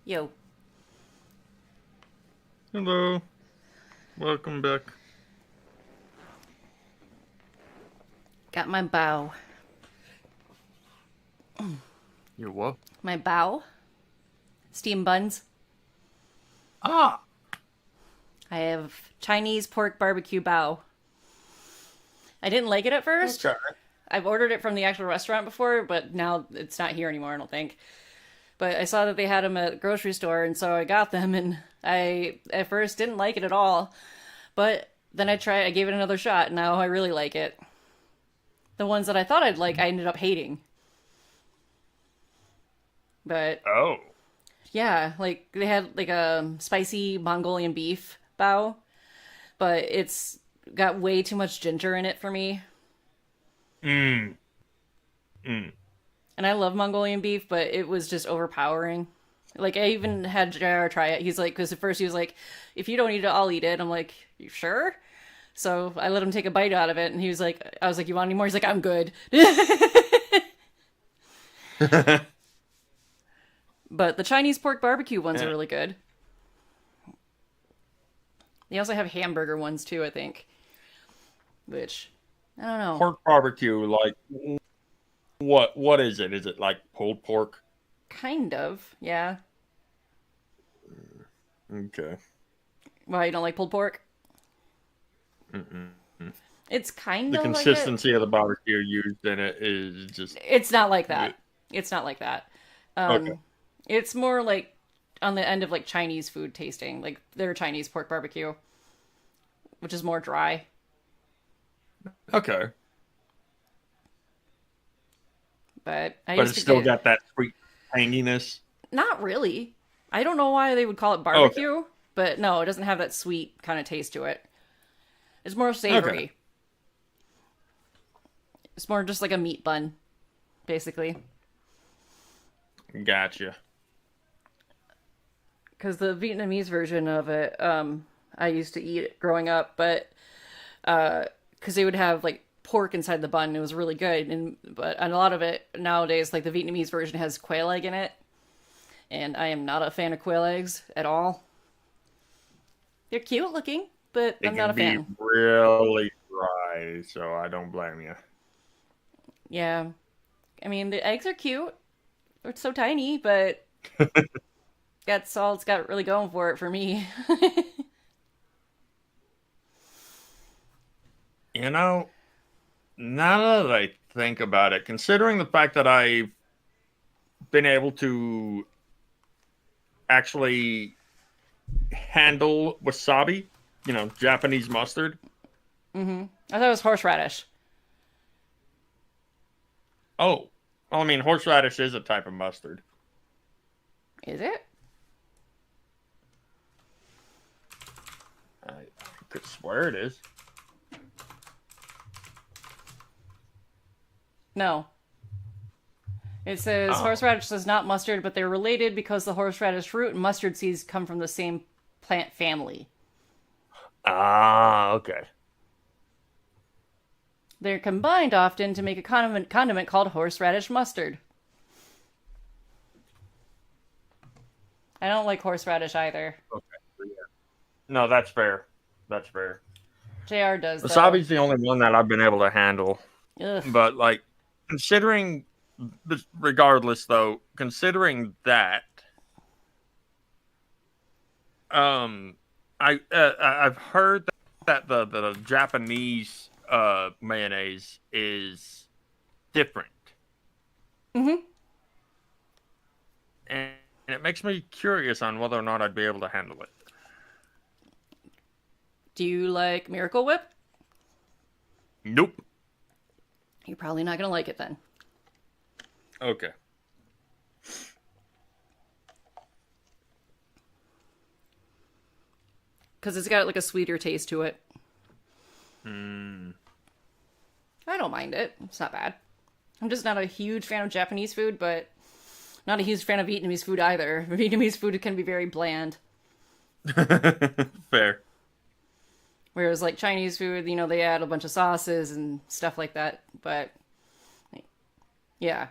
Yo. Hello. Welcome back. Got my bow. You what? My bow. Steam buns. Ah! I have Chinese pork barbecue bao. I didn't like it at first. Okay. I've ordered it from the actual restaurant before, but now it's not here anymore, I don't think. But I saw that they had them at the grocery store, and so I got them, and I, at first, didn't like it at all. But then I gave it another shot, and now I really like it. The ones that I thought I'd like, I ended up hating. But, Oh. yeah, like, they had, like, a spicy Mongolian beef bao, but it's got way too much ginger in it for me. Mm. And I love Mongolian beef, but it was just overpowering. Like, I even had JR try it. He's like, because at first he was like, if you don't eat it, I'll eat it. I'm like, you sure? So I let him take a bite out of it, and he was like, I was like, you want any more? He's like, I'm good. But the Chinese pork barbecue ones are really good. They also have hamburger ones too, I think. Which, I don't know. Pork barbecue, like, what is it? Is it like pulled pork? Kind of, yeah. Okay. Why, you don't like pulled pork? Mm-mm. It's kind The of consistency of the barbecue used in it is just... It's not like that. It's not like that. Okay. It's more like on the end of like Chinese food tasting, like their Chinese pork barbecue, which is more dry. Okay. But I But used it's to still get... got that sweet tanginess. Not really. I don't know why they would call it barbecue, but no, it doesn't have that sweet kind of taste to it. It's more savory. Okay. It's more just like a meat bun, basically. Gotcha. Because the Vietnamese version of it, I used to eat it growing up, but because they would have like pork inside the bun, it was really good. But a lot of it nowadays, like the Vietnamese version, has quail egg in it, and I am not a fan of quail eggs at all. They're cute looking, but I'm not a fan. It can be really dry, so I don't blame you. Yeah, I mean the eggs are cute. They're so tiny, but that's all it's got really going for it for me. You know, now that I think about it, considering the fact that I've been able to actually handle wasabi, Japanese mustard. I thought it was horseradish. Oh, well, I mean, horseradish is a type of mustard. Is it? I could swear it is. No. It says horseradish is not mustard, but they're related because the horseradish root and mustard seeds come from the same plant family. Ah, okay. They're combined often to make a condiment called horseradish mustard. I don't like horseradish either. Okay. Yeah. No, that's fair. That's fair. JR does, though. Wasabi's the only one that I've been able to handle. Ugh. But, like, regardless, though, considering that, I've heard that the Japanese mayonnaise is different. Mm-hmm. And it makes me curious on whether or not I'd be able to handle it. Do you like Miracle Whip? Nope. You're probably not going to like it then. Okay. Because it's got like a sweeter taste to it. Mm. I don't mind it. It's not bad. I'm just not a huge fan of Japanese food, but not a huge fan of Vietnamese food either. Vietnamese food can be very bland. Fair. Whereas like Chinese food, they add a bunch of sauces and stuff like that. But yeah.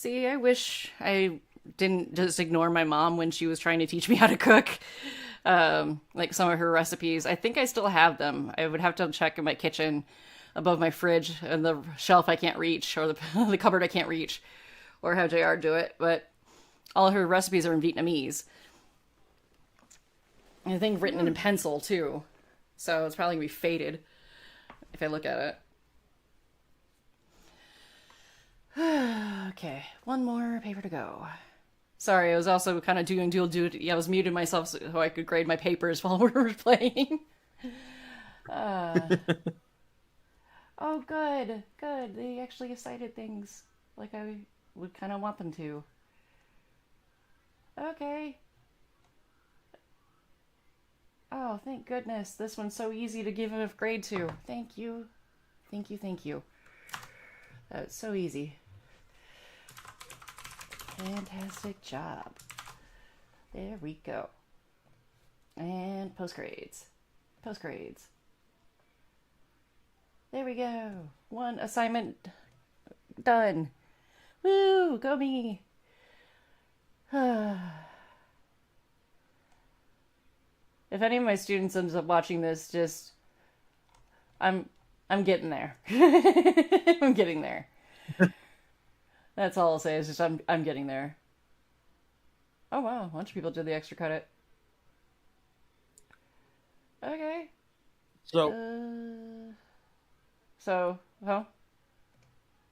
See, I wish I didn't just ignore my mom when she was trying to teach me how to cook. Like some of her recipes. I think I still have them. I would have to check in my kitchen above my fridge and the shelf I can't reach, or the cupboard I can't reach, or have JR do it. But all her recipes are in Vietnamese. And I think written in pencil, too. So it's probably going to be faded if I look at it. Okay, one more paper to go. Sorry, I was also kind of doing dual duty. I was muting myself so I could grade my papers while we were playing. Oh, good, good. They actually cited things like I would kind of want them to. Okay. Oh, thank goodness. This one's so easy to give a grade to. Thank you. Thank you, thank you. That's so easy. Fantastic job. There we go. And post grades. Post grades. There we go. One assignment done. Woo! Go me! If any of my students ends up watching this, just I'm getting there. I'm getting there. That's all I'll say is just I'm getting there. Oh wow, a bunch of people did the extra credit. Okay. Huh?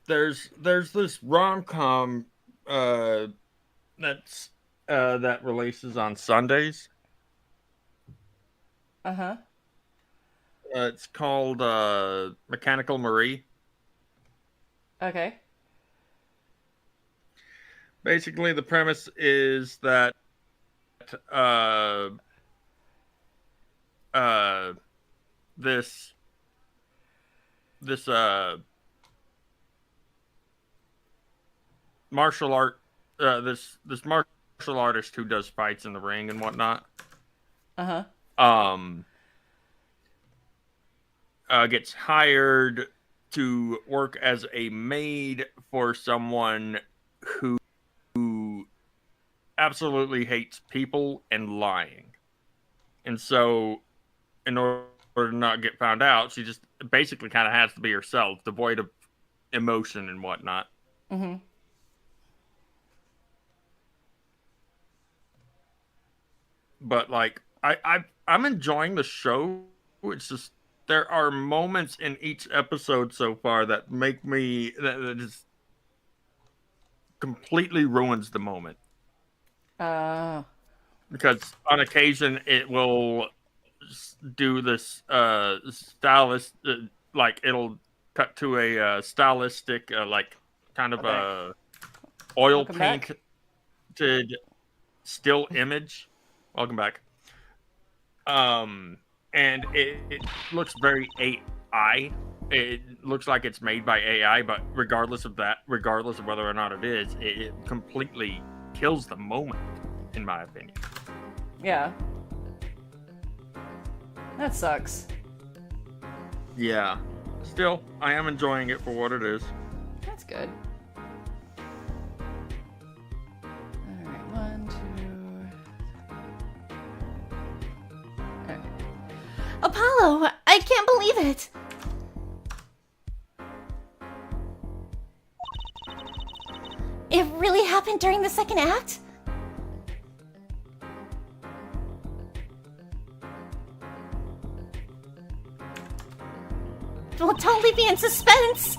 There's this rom-com that's that releases on Sundays. Uh-huh. It's called Mechanical Marie. Okay. Basically, the premise is that this martial art this martial artist who does fights in the ring and whatnot gets hired to work as a maid for someone who absolutely hates people and lying. And so in order to not get found out, she just basically kind of has to be herself, devoid of emotion and whatnot. Mm-hmm. But like I'm enjoying the show. It's just there are moments in each episode so far that make me that just completely ruins the moment. Because on occasion it will do this stylist like it'll cut to a stylistic like kind of a oil painted still image. Welcome back. And it looks very AI. It looks like it's made by AI, but regardless of whether or not it is, it completely kills the moment, in my opinion. Yeah. That sucks. Yeah. Still, I am enjoying it for what it is. That's good. Alright, 1, 2... Okay. Apollo, I can't believe it. It really happened during the second act? We'll totally be in suspense.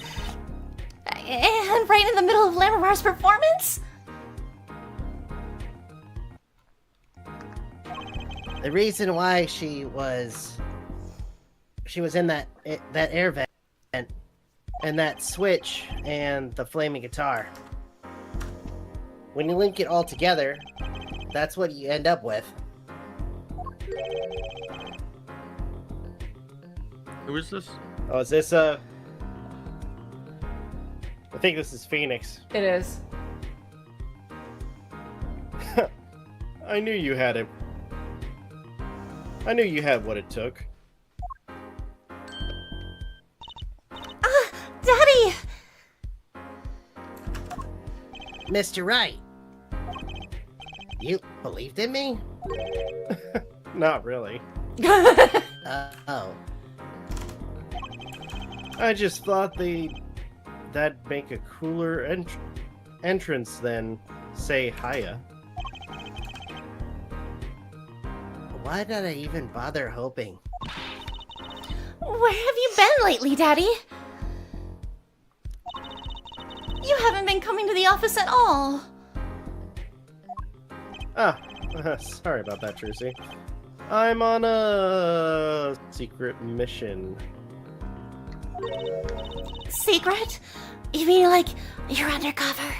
And right in the middle of Lamar's performance? The reason why she was in that air vent and that switch and the flaming guitar. When you link it all together, that's what you end up with. Who is this? Oh, is this I think this is Phoenix. It is. I knew you had it. I knew you had what it took. Daddy! Mr. Wright, you believed in me? Not really. Oh. I just thought that'd make a cooler entrance than, say, Haya. Why did I even bother hoping? Where have you been lately, Daddy? You haven't been coming to the office at all. Ah, sorry about that, Trucy. I'm on a secret mission. Secret? You mean like you're undercover?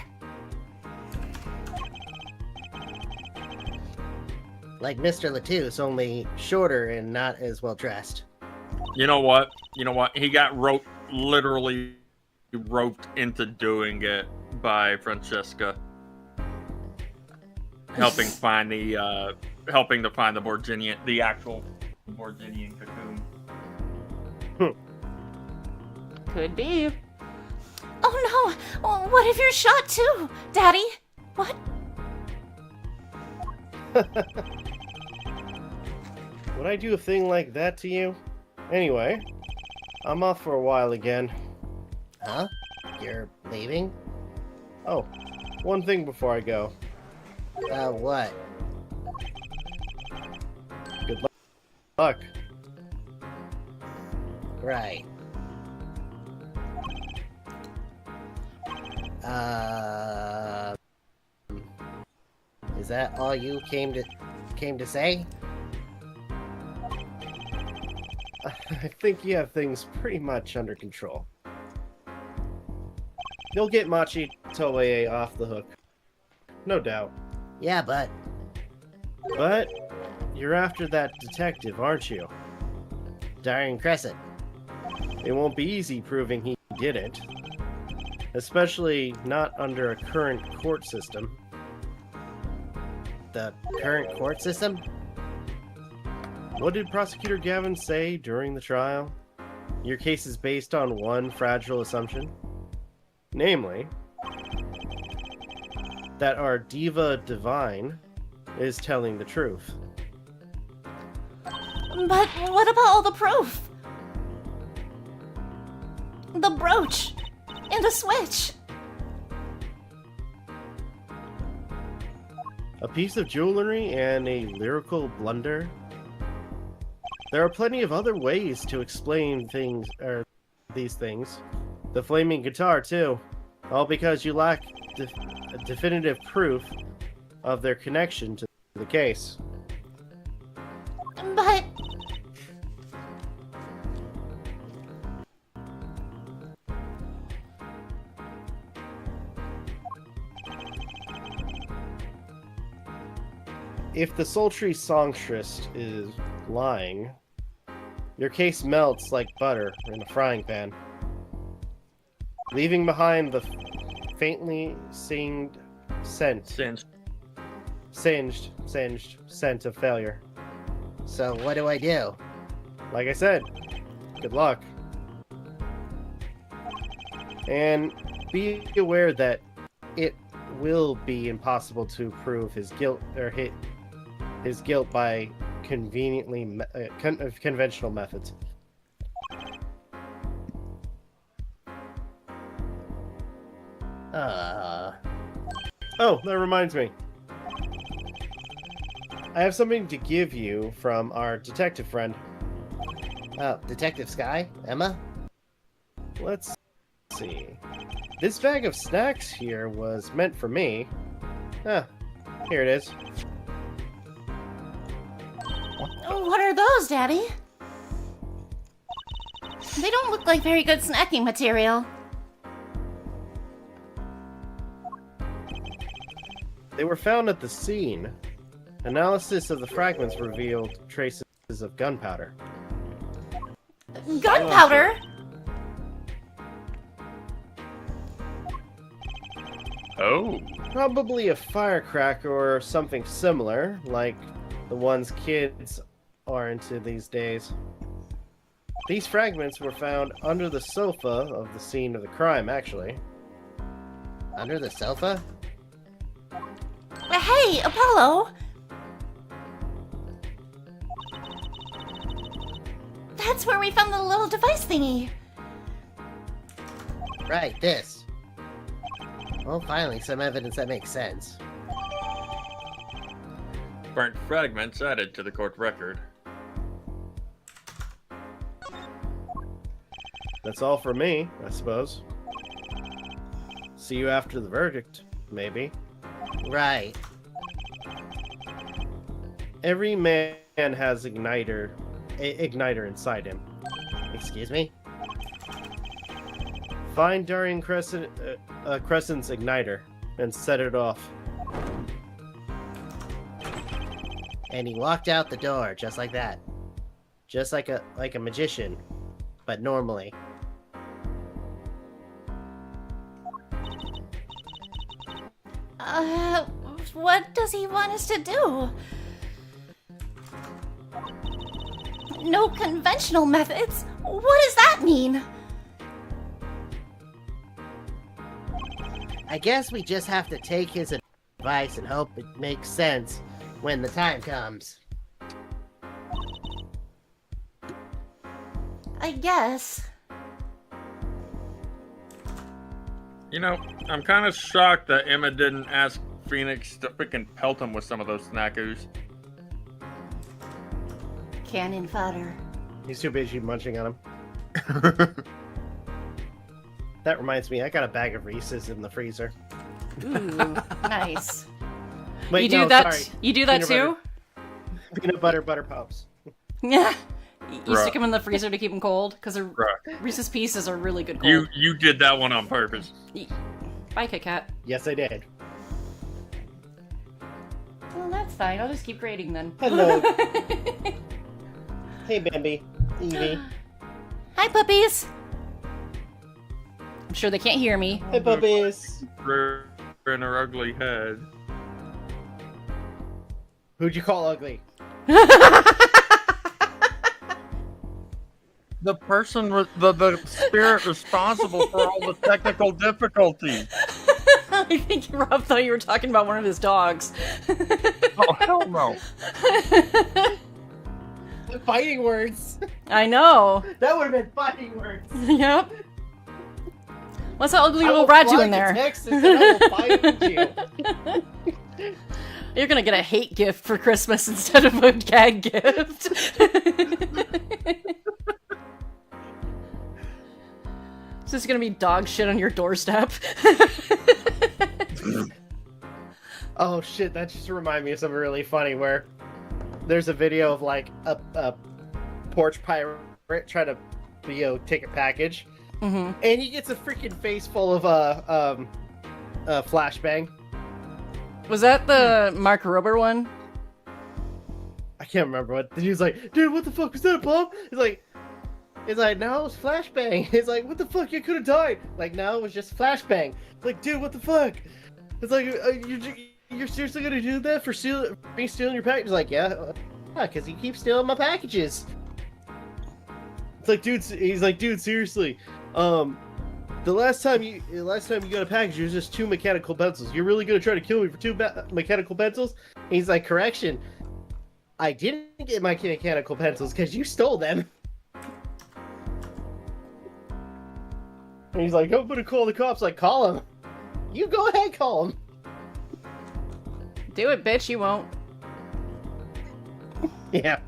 Like Mr. Latouche, only shorter and not as well dressed. You know what? He got literally roped into doing it by Francesca, helping to find the Borginian, the actual Borginian cocoon. Could be. Oh no! What if you're shot too, Daddy? What? Would I do a thing like that to you? Anyway, I'm off for a while again. Huh? You're leaving? Oh, one thing before I go. What? Good luck. Right. Is that all you came to say? I think you have things pretty much under control. You'll get Machi Toei off the hook. No doubt. Yeah, but But you're after that detective, aren't you? Darren Crescent. It won't be easy proving he did it. Especially not under a current court system. The current court system? What did Prosecutor Gavin say during the trial? Your case is based on one fragile assumption. Namely, that our diva divine is telling the truth. But what about all the proof? The brooch and the switch. A piece of jewelry and a lyrical blunder? There are plenty of other ways to explain these things. The flaming guitar, too. All because you lack definitive proof of their connection to the case. But If the sultry songstress is lying, your case melts like butter in a frying pan, leaving behind the faintly singed Singed. singed scent of failure. So what do I do? Like I said, good luck. And be aware that it will be impossible to prove his guilt by conventional methods. Oh, that reminds me. I have something to give you from our detective friend. Oh, Detective Sky? Emma? Let's see. This bag of snacks here was meant for me. Ah, here it is. what are those, Daddy? They don't look like very good snacking material. They were found at the scene. Analysis of the fragments revealed traces of gunpowder. Gunpowder? Oh. Probably a firecracker or something similar, like the ones kids are into these days. These fragments were found under the sofa of the scene of the crime, actually. Under the sofa? Hey, Apollo! That's where we found the little device thingy. Right, this. Well, finally, some evidence that makes sense. Burnt fragments added to the court record. That's all for me, I suppose. See you after the verdict, maybe. Right. Every man has igniter inside him. Excuse me? Find Darian Crescent's igniter and set it off. And he walked out the door just like that. Just like a magician, but normally. What does he want us to do? No conventional methods? What does that mean? I guess we just have to take his advice and hope it makes sense when the time comes. I guess. You know, I'm kind of shocked that Emma didn't ask Phoenix to freaking pelt him with some of those snackers. Cannon fodder. He's too busy munching on him. That reminds me, I got a bag of Reese's in the freezer. Ooh, nice. Wait, You do no, that? sorry. You do that Peanut too? Peanut butter pops. Yeah. You Bruh. stick them in the freezer to keep them cold because Bruh. Reese's Pieces are really good cold. You did that one on purpose. Bye, Kit Kat. Yes, I did. Well, that's fine. I'll just keep grading then. Hello. Hey, Bambi. Evie. Hi, puppies. I'm sure they can't hear me. Hey, puppies. In her ugly head. Who'd you call ugly? The person, the spirit responsible for all the technical difficulties. I think Rob thought you were talking about one of his dogs. Oh, hell no. Fighting words. I know. That would have been fighting words. Yep. What's that ugly I little will rat fly doing to there? Texas and I will fight with you. You're gonna get a hate gift for Christmas instead of a gag gift. It's just gonna be dog shit on your doorstep. Oh shit, that just reminded me of something really funny where there's a video of like a porch pirate trying to, take a package, and he gets a freaking face full of flashbang. Was that the Mark Rober one? I can't remember what. The dude's like, dude, what the fuck was that, Bob? He's like, no, it was flashbang. He's like, what the fuck? You could have died. Like, no, it was just flashbang. It's like, dude, what the fuck? It's like, you're seriously gonna do that for me stealing your package? He's like, yeah, because you keep stealing my packages. It's like, dude. He's like, dude, seriously. The last time you got a package, it was just 2 mechanical pencils. You're really gonna try to kill me for 2 mechanical pencils? And he's like, correction. I didn't get my mechanical pencils because you stole them. And he's like, I'm gonna call the cops. Like, call him. You go ahead, call him. Do it, bitch, you won't. Yeah.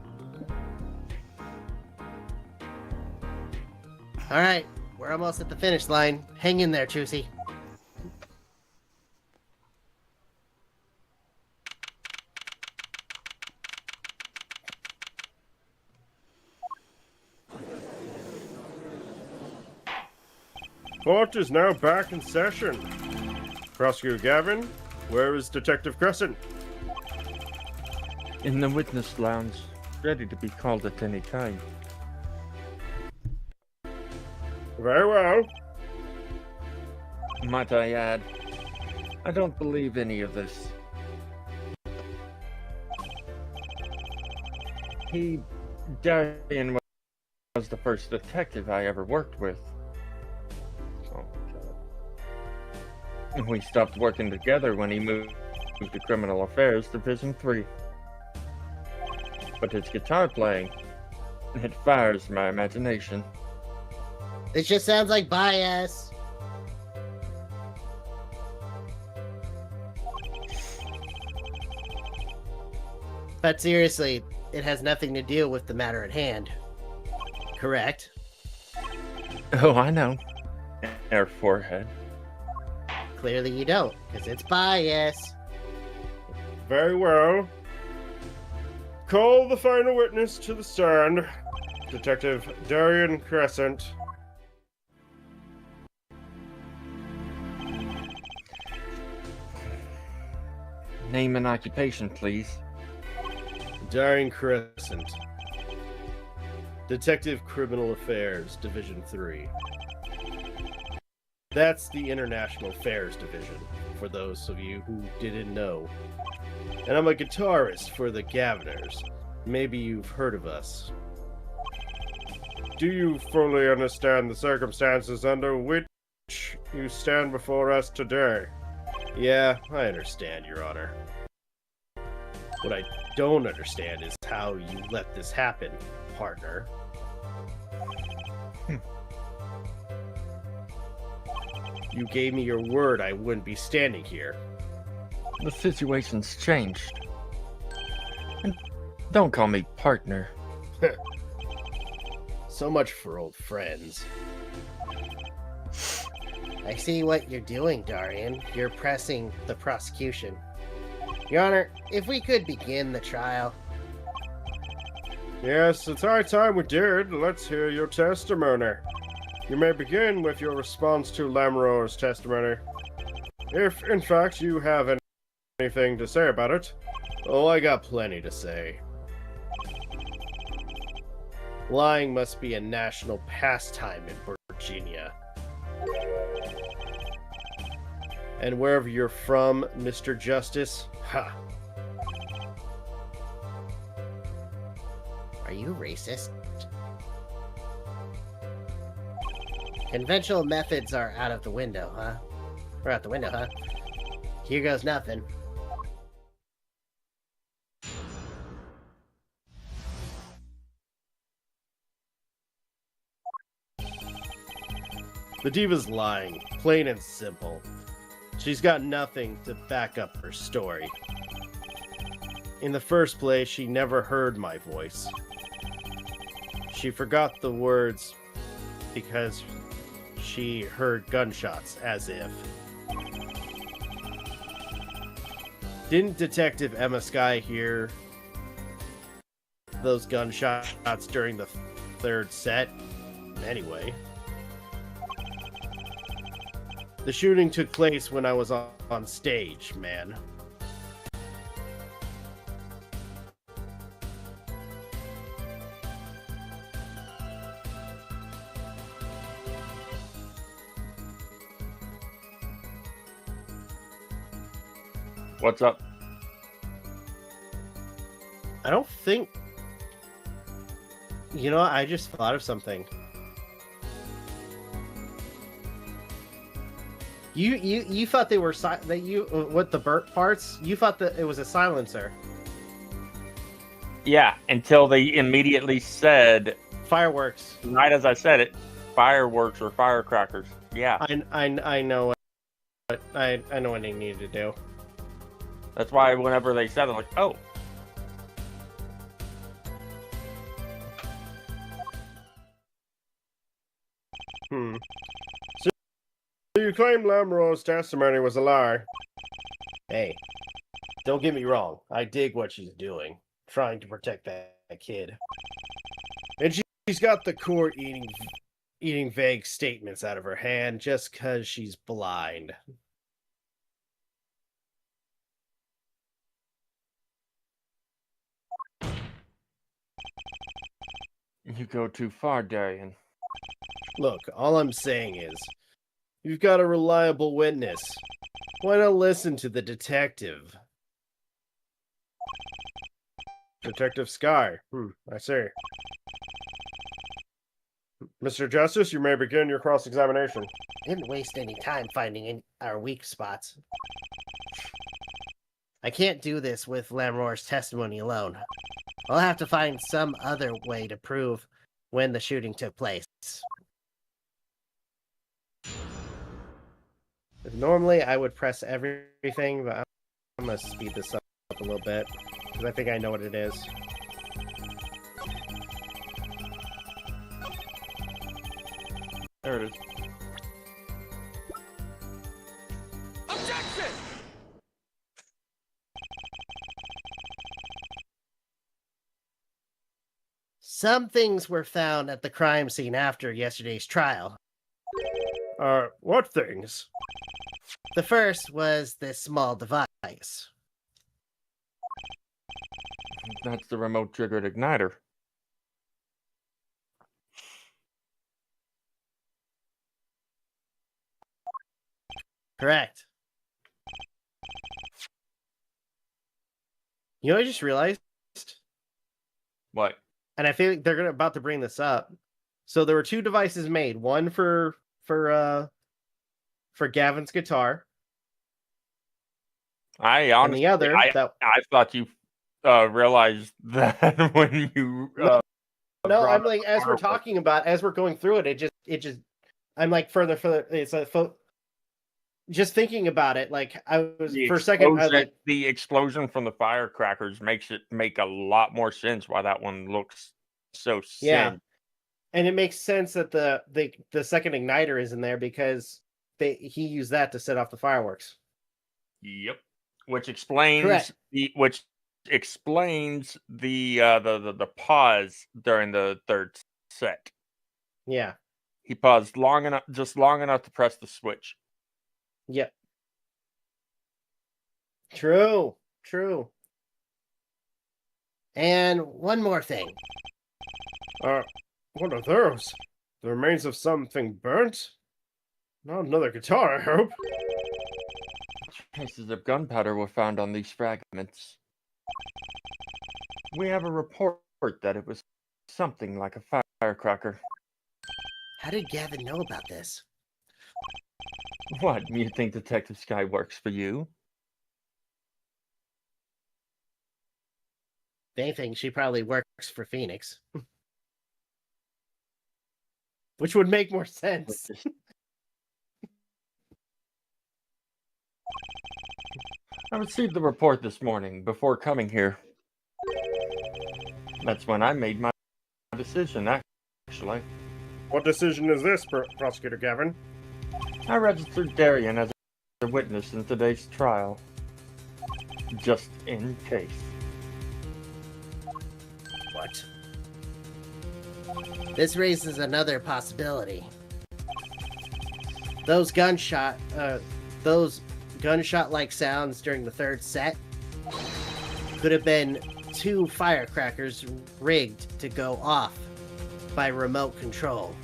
Alright, we're almost at the finish line. Hang in there, Trucy. Court is now back in session. Prosecutor Gavin, where is Detective Crescent? In the witness lounge, ready to be called at any time. Very well. Might I add, I don't believe any of this. Darian was the first detective I ever worked with. Oh, God. We stopped working together when he moved to Criminal Affairs Division 3. But his guitar playing, it fires my imagination. This just sounds like bias. But seriously, it has nothing to do with the matter at hand. Correct? Oh, I know. Air forehead. Clearly you don't, because it's bias. Very well. Call the final witness to the stand. Detective Darian Crescent. Name and occupation, please. Darian Crescent. Detective Criminal Affairs, Division 3. That's the International Affairs Division, for those of you who didn't know. And I'm a guitarist for the Gaviners. Maybe you've heard of us. Do you fully understand the circumstances under which you stand before us today? Yeah, I understand, Your Honor. What I don't understand is how you let this happen, partner. You gave me your word I wouldn't be standing here. The situation's changed. And don't call me partner. So much for old friends. I see what you're doing, Darian. You're pressing the prosecution. Your Honor, if we could begin the trial. Yes, it's high time we did. Let's hear your testimony. You may begin with your response to Lamroar's testimony. If, in fact, you have anything to say about it. Oh, I got plenty to say. Lying must be a national pastime in Virginia. And wherever you're from, Mr. Justice, ha! Are you racist? Conventional methods are out of the window, huh? We're out the window, huh? Here goes nothing. The diva's lying, plain and simple. She's got nothing to back up her story. In the first place, she never heard my voice. She forgot the words because she heard gunshots, as if. Didn't Detective Emma Sky hear those gunshots during the third set? Anyway. The shooting took place when I was on stage, man. What's up? I don't think. You know, I just thought of something. You thought they were that you what the burp parts? You thought that it was a silencer. Yeah, until they immediately said, Fireworks. right as I said it, fireworks or firecrackers. Yeah, I know what I know what they needed to do. that's why whenever they said it, like, oh, So you claim Lamroar's testimony was a lie? Hey, don't get me wrong. I dig what she's doing, trying to protect that kid. And she's got the court eating vague statements out of her hand just because she's blind. You go too far, Darian. Look, all I'm saying is, you've got a reliable witness. Why not listen to the detective? Detective Sky. I see. Mr. Justice, you may begin your cross-examination. Didn't waste any time finding our weak spots. I can't do this with Lamroar's testimony alone. I'll have to find some other way to prove when the shooting took place. Normally, I would press everything, but I'm gonna speed this up a little bit because I think I know what it is. There it is. Some things were found at the crime scene after yesterday's trial. What things? The first was this small device. That's the remote triggered igniter. Correct. You know, I just realized, What? and I feel like they're about to bring this up. So there were two devices made. One for Gavin's guitar, I honestly, and the other I thought you realized that when you. No, brought I'm up like, the as we're fireworks. talking about, as we're going through it, it just, I'm like further. It's just thinking about it. Like I was The for a second, I was explosion- like, the explosion from the firecrackers makes it make a lot more sense why that one looks so Yeah. singed. and it makes sense that the second igniter is in there because he used that to set off the fireworks. Yep. Which explains Correct. the pause during the third set. Yeah. He paused long enough to press the switch. Yep. True. And one more thing. What are those? The remains of something burnt? Not another guitar, I hope. Traces of gunpowder were found on these fragments. We have a report that it was something like a firecracker. How did Gavin know about this? What, you think Detective Sky works for you? If anything, she probably works for Phoenix. Which would make more sense. I received the report this morning before coming here. That's when I made my decision, actually. What decision is this, Prosecutor Gavin? I registered Darian as a witness in today's trial. Just in case. What? This raises another possibility. Those gunshot-like sounds during the third set could have been two firecrackers rigged to go off by remote control.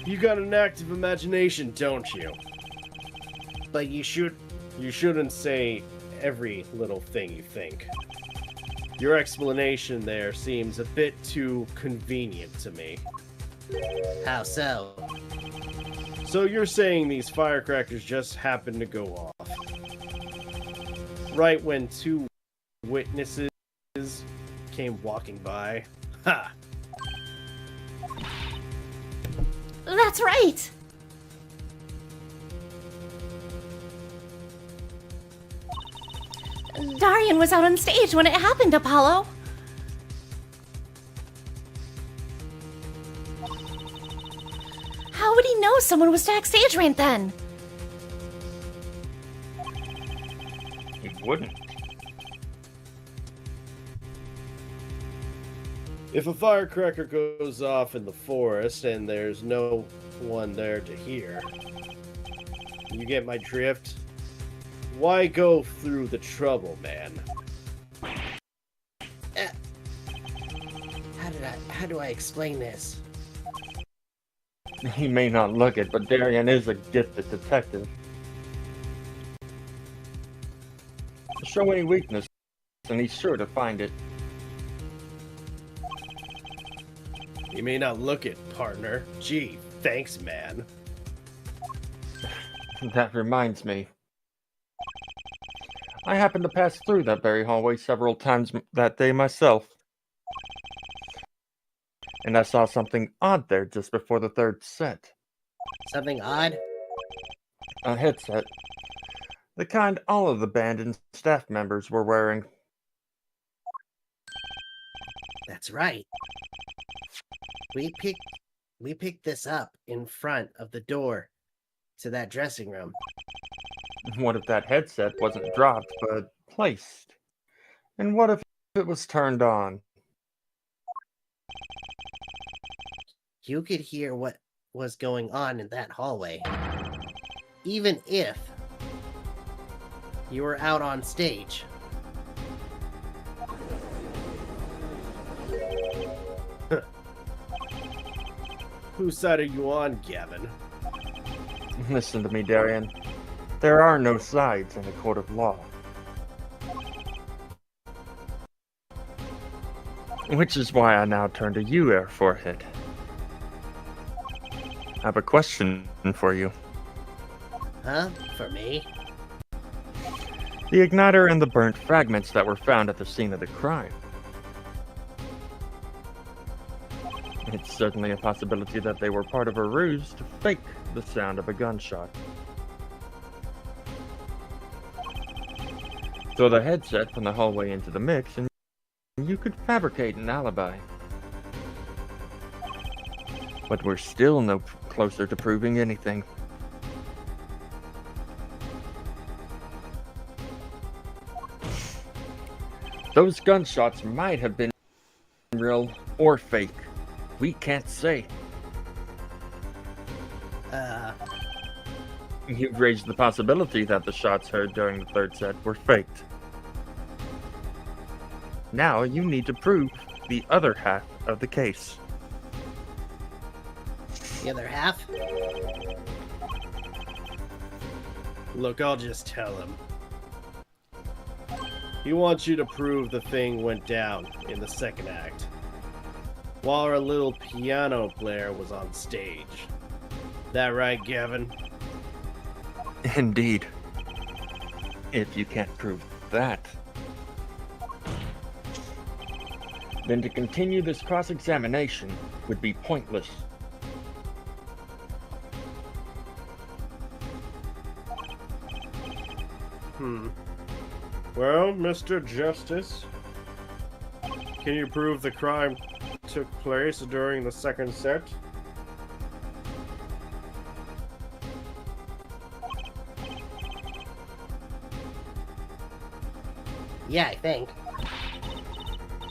You got an active imagination, don't you? But you shouldn't say every little thing you think. Your explanation there seems a bit too convenient to me. How so? So you're saying these firecrackers just happened to go off? Right when two witnesses came walking by? Ha! That's right! Darian was out on stage when it happened, Apollo. How would he know someone was backstage right then? He wouldn't. If a firecracker goes off in the forest and there's no one there to hear, you get my drift? Why go through the trouble, man? How do I explain this? He may not look it, but Darian is a gifted detective. Show any weakness, and he's sure to find it. You may not look it, partner. Gee, thanks, man. That reminds me. I happened to pass through that very hallway several times that day myself. And I saw something odd there just before the third set. Something odd? A headset. The kind all of the band and staff members were wearing. That's right. We picked this up in front of the door to that dressing room. What if that headset wasn't dropped, but placed? And what if it was turned on? You could hear what was going on in that hallway. Even if you were out on stage. Whose side are you on, Gavin? Listen to me, Darian. There are no sides in a court of law. Which is why I now turn to you, Air Forehead. I have a question for you. Huh? For me? The igniter and the burnt fragments that were found at the scene of the crime. It's certainly a possibility that they were part of a ruse to fake the sound of a gunshot. Throw the headset from the hallway into the mix, and you could fabricate an alibi. But we're still no closer to proving anything. Those gunshots might have been real or fake. We can't say. You've raised the possibility that the shots heard during the third set were faked. Now you need to prove the other half of the case. The other half? Look, I'll just tell him. He wants you to prove the thing went down in the second act, while our little piano player was on stage. That right, Gavin? Indeed. If you can't prove that, then to continue this cross-examination would be pointless. Well, Mr. Justice, can you prove the crime took place during the second set? Yeah, I think.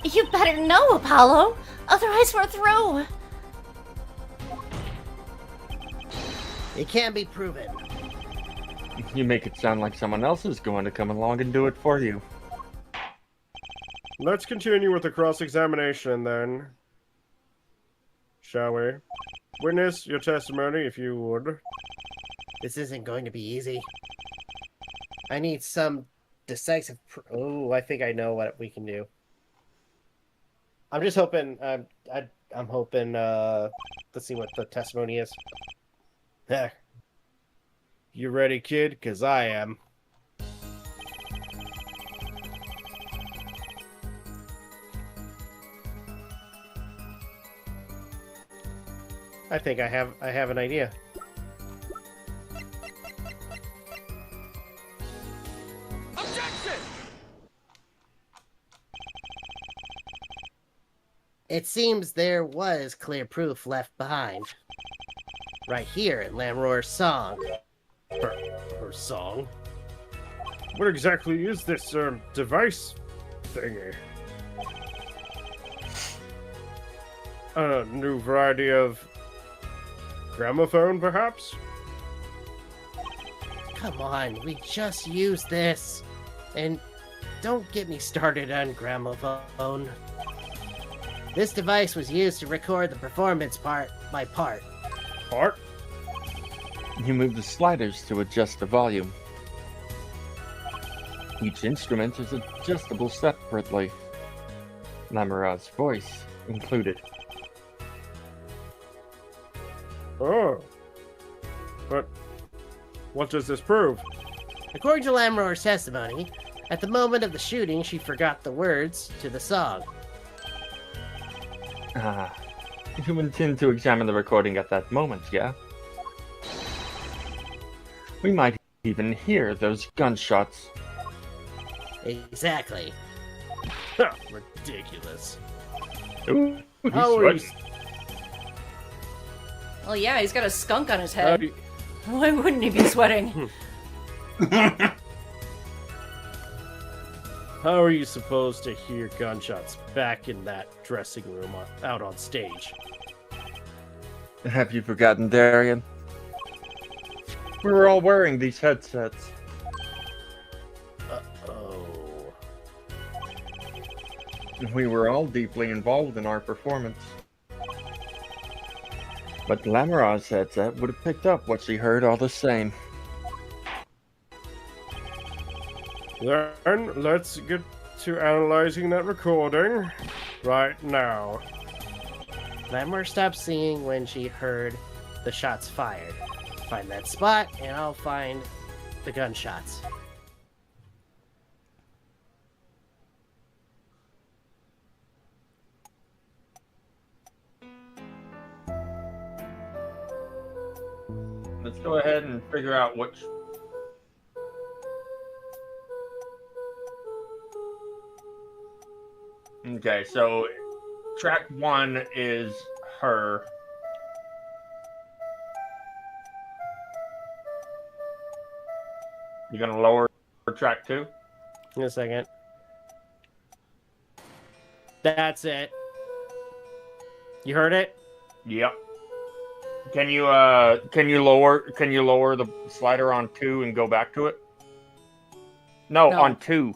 You better know, Apollo. Otherwise we're through. It can't be proven. You make it sound like someone else is going to come along and do it for you. Let's continue with the cross-examination then. Shall we? Witness your testimony if you would. This isn't going to be easy. I need some decisive. Oh, I think I know what we can do. I'm just hoping. I'm hoping. Let's see what the testimony is. Heck. You ready, kid? 'Cause I am. I think I have an idea. It seems there was clear proof left behind. Right here in Lamroar's song. Her song? What exactly is this device thingy? A new variety of gramophone, perhaps? Come on, we just used this. And don't get me started on gramophone. This device was used to record the performance part by part. Part? You move the sliders to adjust the volume. Each instrument is adjustable separately, Lamara's voice included. Oh. But What does this prove? According to Lamroar's testimony, at the moment of the shooting, she forgot the words to the song. Ah, you intend to examine the recording at that moment, yeah? We might even hear those gunshots. Exactly. Ridiculous. Ooh, he's How are you? sweating. Well, yeah, he's got a skunk on his How head. do you- Why wouldn't he be sweating? How are you supposed to hear gunshots back in that dressing room out on stage? Have you forgotten, Darian? We were all wearing these headsets. Uh-oh. We were all deeply involved in our performance. But Lamara's headset would have picked up what she heard all the same. Then let's get to analyzing that recording right now. Lamroar stopped singing when she heard the shots fired. Find that spot, and I'll find the gunshots. Let's go ahead and figure out which... Okay, so track 1 is her. You gonna lower track 2? In a second. That's it. You heard it? Yep. Can you lower the slider on 2 and go back to it? No. No. On 2.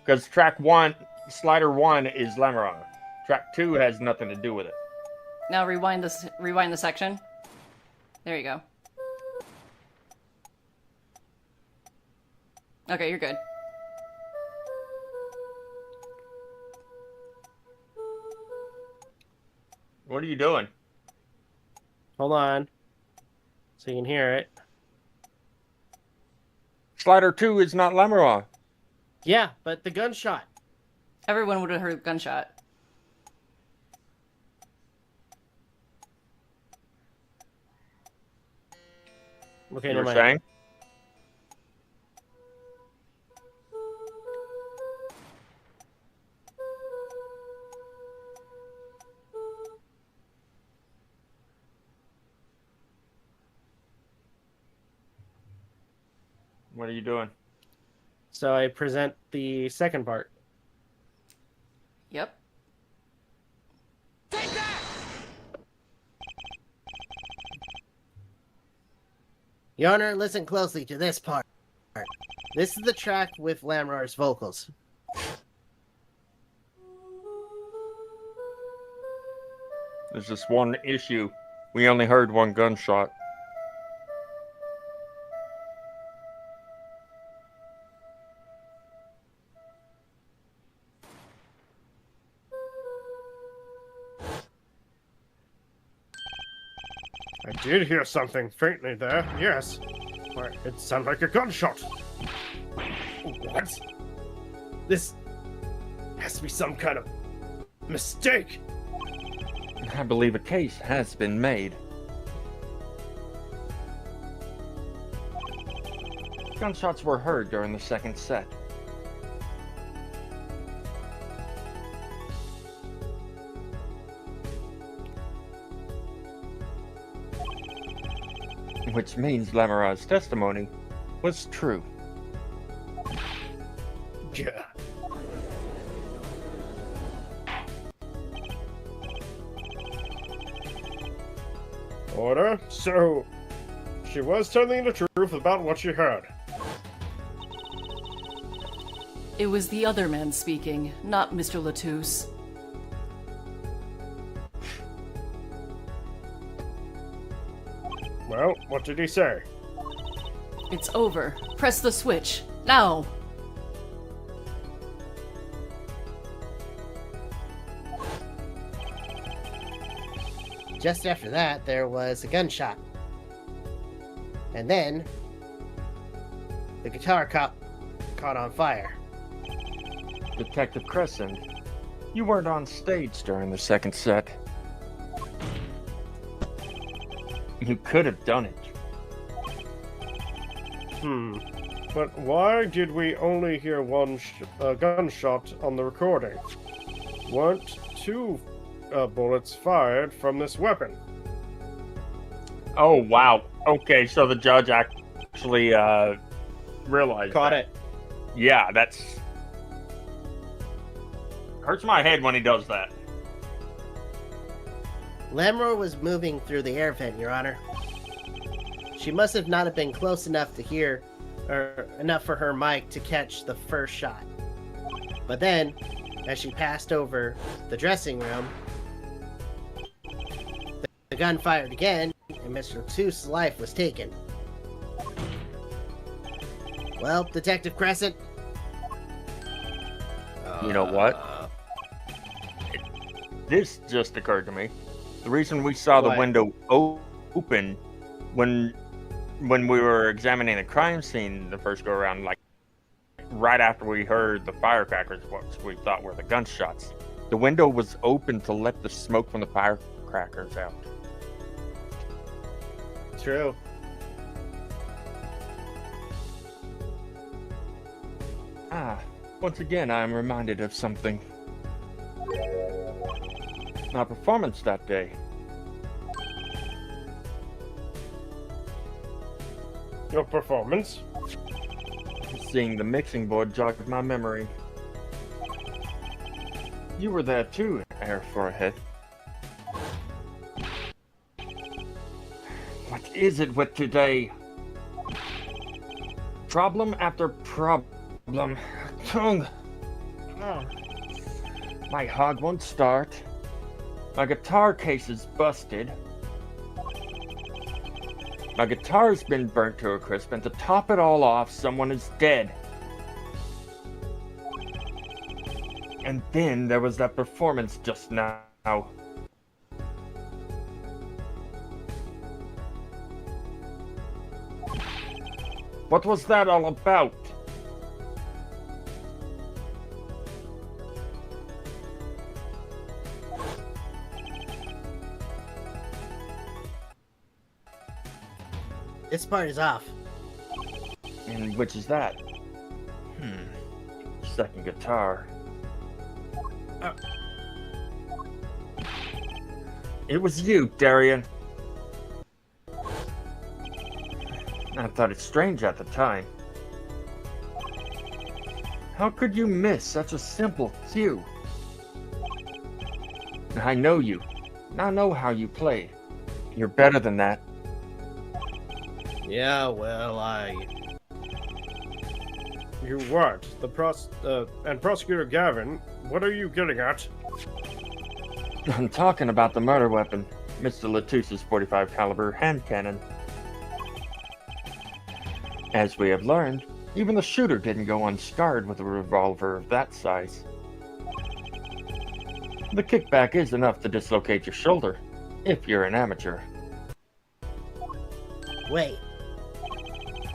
Because track 1, slider 1 is Lamara. Track 2 has nothing to do with it. Now rewind the section. There you go. Okay, you're good. What are you doing? Hold on. So you can hear it. Slider 2 is not Lamara. Yeah, but the gunshot. Everyone would have heard gunshot. Okay, You never were mind. saying? What are you doing? So I present the second part. Yep. Your Honor, listen closely to this part. This is the track with Lamroar's vocals. There's just one issue. We only heard one gunshot. I did hear something faintly there, yes. But it sounded like a gunshot. What? This has to be some kind of mistake. I believe a case has been made. Gunshots were heard during the second set. Which means Lamara's testimony was true. Yeah. Order. So, she was telling the truth about what she heard. It was the other man speaking, not Mr. Latouche. Well, what did he say? It's over. Press the switch. Now! Just after that, there was a gunshot. And then the guitar caught on fire. Detective Crescent, you weren't on stage during the second set. You could have done it. But why did we only hear one gunshot on the recording? Weren't two bullets fired from this weapon? Oh, wow. Okay, so the judge actually realized Caught that. it. Yeah, that's... Hurts my head when he does that. Lamroar was moving through the air vent, Your Honor. She must have not have been close enough to hear, or enough for her mic to catch the first shot. But then, as she passed over the dressing room, the gun fired again, and Mr. Latusse's life was taken. Well, Detective Crescent. You know what? This just occurred to me. The reason we saw the What? window open when we were examining the crime scene the first go around, like right after we heard the firecrackers, what we thought were the gunshots. The window was open to let the smoke from the firecrackers out. True. Once again, I am reminded of something. My performance that day. Your performance? Seeing the mixing board jogged my memory. You were there too, Air Forehead. What is it with today? Problem after problem. Tongue. My hog won't start. My guitar case is busted. My guitar's been burnt to a crisp, and to top it all off, someone is dead. And then there was that performance just now. What was that all about? This part is off. And which is that? Second guitar. It was you, Darian. I thought it strange at the time. How could you miss such a simple cue? I know you. I know how you play. You're better than that. Yeah, well, You what? And Prosecutor Gavin, what are you getting at? I'm talking about the murder weapon, Mr. Latusse's .45 caliber hand cannon. As we have learned, even the shooter didn't go unscarred with a revolver of that size. The kickback is enough to dislocate your shoulder, if you're an amateur. Wait.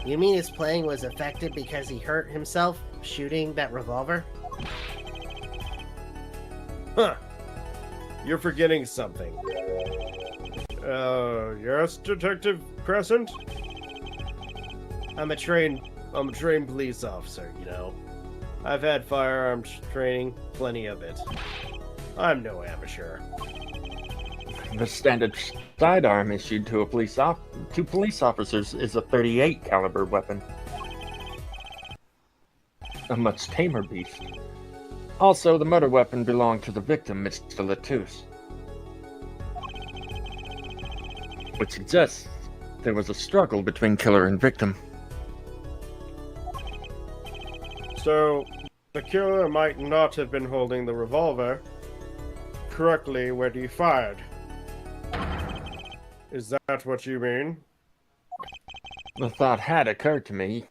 You mean his playing was affected because he hurt himself shooting that revolver? Huh. You're forgetting something. Yes, Detective Crescent? I'm a trained police officer, you know. I've had firearms training, plenty of it. I'm no amateur. The standard sidearm issued to police officers is a .38 caliber weapon. A much tamer beast. Also, the murder weapon belonged to the victim, Mr. Latusse. Which suggests there was a struggle between killer and victim. So, the killer might not have been holding the revolver correctly when he fired. Is that what you mean? The thought had occurred to me.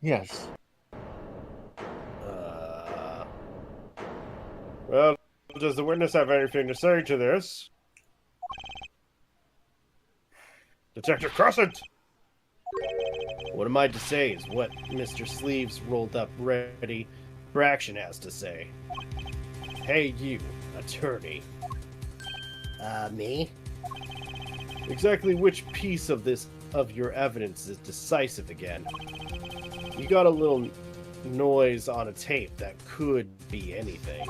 Yes. Well, does the witness have anything to say to this? Detective Crescent! What am I to say is what Mr. Sleeves rolled up ready for action has to say. Hey, you, attorney. Me? Exactly which piece of your evidence is decisive again? You got a little noise on a tape that could be anything.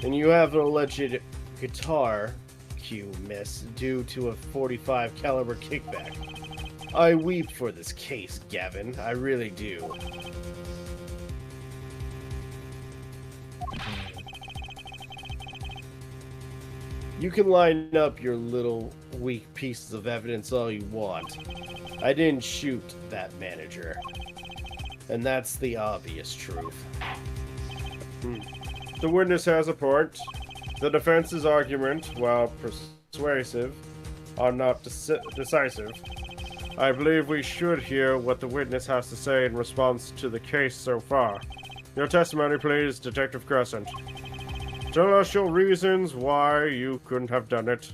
And you have an alleged guitar cue miss due to a .45 caliber kickback. I weep for this case, Gavin. I really do. You can line up your little weak pieces of evidence all you want. I didn't shoot that manager. And that's the obvious truth. The witness has a point. The defense's argument, while persuasive, are not decisive. I believe we should hear what the witness has to say in response to the case so far. Your testimony, please, Detective Crescent. Tell us your reasons why you couldn't have done it.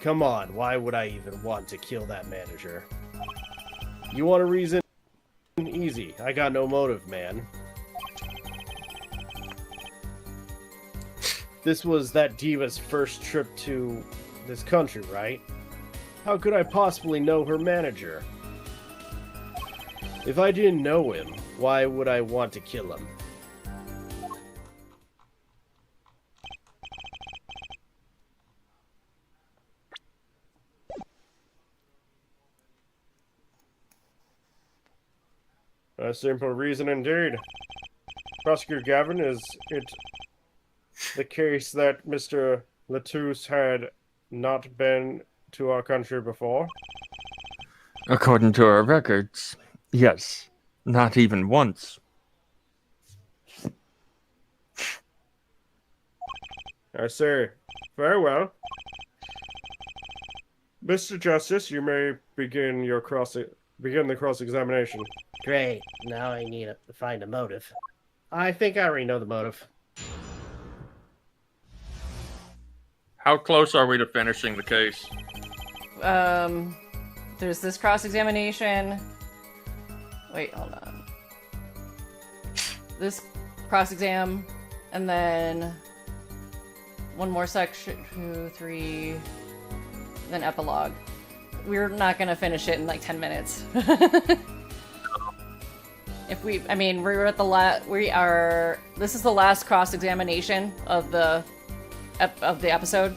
Come on, why would I even want to kill that manager? You want a reason? Easy. I got no motive, man. This was that diva's first trip to this country, right? How could I possibly know her manager? If I didn't know him, why would I want to kill him? A simple reason indeed. Prosecutor Gavin, is it the case that Mr. Latouche had not been to our country before? According to our records, yes. Not even once. I see. Very well. Mr. Justice, you may begin the cross-examination. Great. Now I need to find a motive. I think I already know the motive. How close are we to finishing the case? There's this cross-examination. Wait, hold on. This cross-exam, and then one more section, 2, 3, then epilogue. We're not gonna finish it in like 10 minutes. This is the last cross-examination of the episode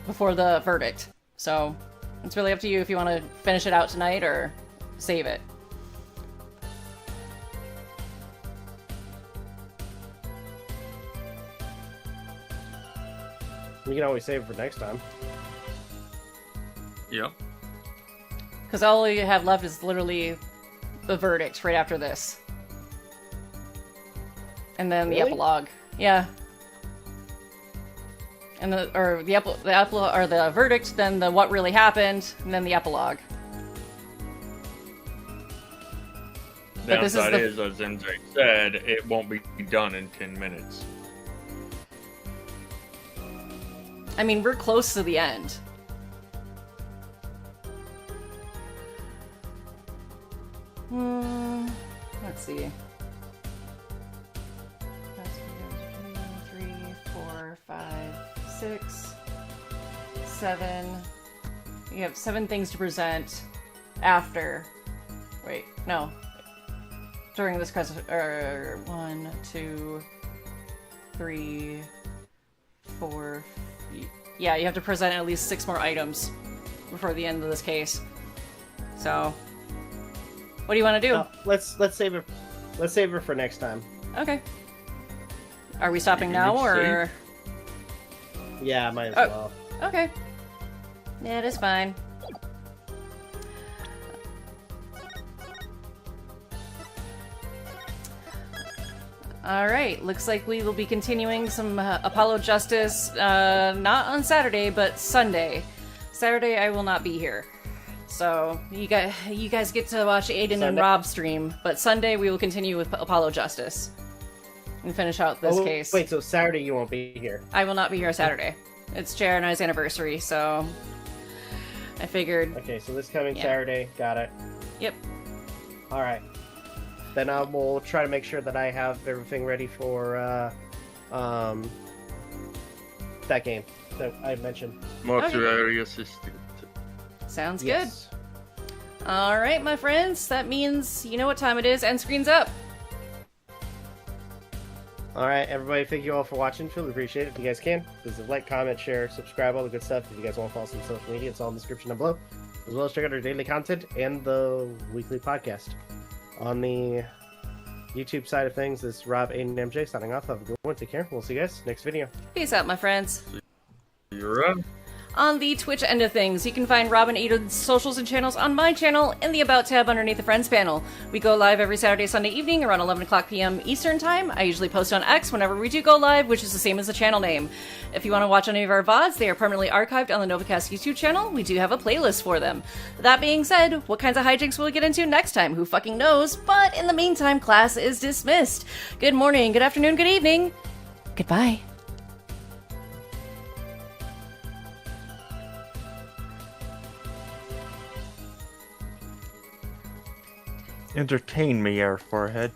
before the verdict. So it's really up to you if you want to finish it out tonight or save it. We can always save it for next time. Yep. Because all you have left is literally the verdict right after this. And then the epilogue. Yeah. And the verdict, then the what really happened, and then the epilogue. The downside is, as MJ said, it won't be done in 10 minutes. I mean, we're close to the end. Let's see. 3, 4, 5, 6, 7. You have 7 things to present after. Wait, no. During this 1, 2, 3, 4. Yeah, you have to present at least 6 more items before the end of this case. So, what do you want to do? Let's save it. Let's save it for next time. Okay. Are we stopping now, or? Yeah, might as well. Okay. Yeah, it is fine. Alright, looks like we will be continuing some Apollo Justice, not on Saturday, but Sunday. Saturday I will not be here. So you guys get to watch Aden and Sunday? Rob stream, but Sunday we will continue with Apollo Justice and finish out this case. Wait, so Saturday you won't be here? I will not be here Saturday. It's Jared and I's anniversary, so I figured. Okay, so this coming Yeah. Saturday, got it. Yep. All right. Then I will try to make sure that I have everything ready for that game that I mentioned. Mortuary assistant. Sounds Yes. good. All right, my friends. That means you know what time it is. End screen's up. All right, everybody. Thank you all for watching. Truly appreciate it. If you guys can, please like, comment, share, subscribe, all the good stuff. If you guys want to follow us on social media, it's all in the description down below. As well as check out our daily content and the weekly podcast. On the YouTube side of things, this is Rob, Aiden, and MJ signing off. Have a good one. Take care. We'll see you guys next video. Peace out, my friends. You're up. On the Twitch end of things, you can find Rob and Aiden's socials and channels on my channel in the About tab underneath the Friends panel. We go live every Saturday, Sunday evening around 11 o'clock p.m. Eastern Time. I usually post on X whenever we do go live, which is the same as the channel name. If you want to watch any of our VODs, they are permanently archived on the Novakast YouTube channel. We do have a playlist for them. That being said, what kinds of hijinks will we get into next time? Who fucking knows? But in the meantime, class is dismissed. Good morning, good afternoon, good evening. Goodbye. Entertain me, Air Forehead.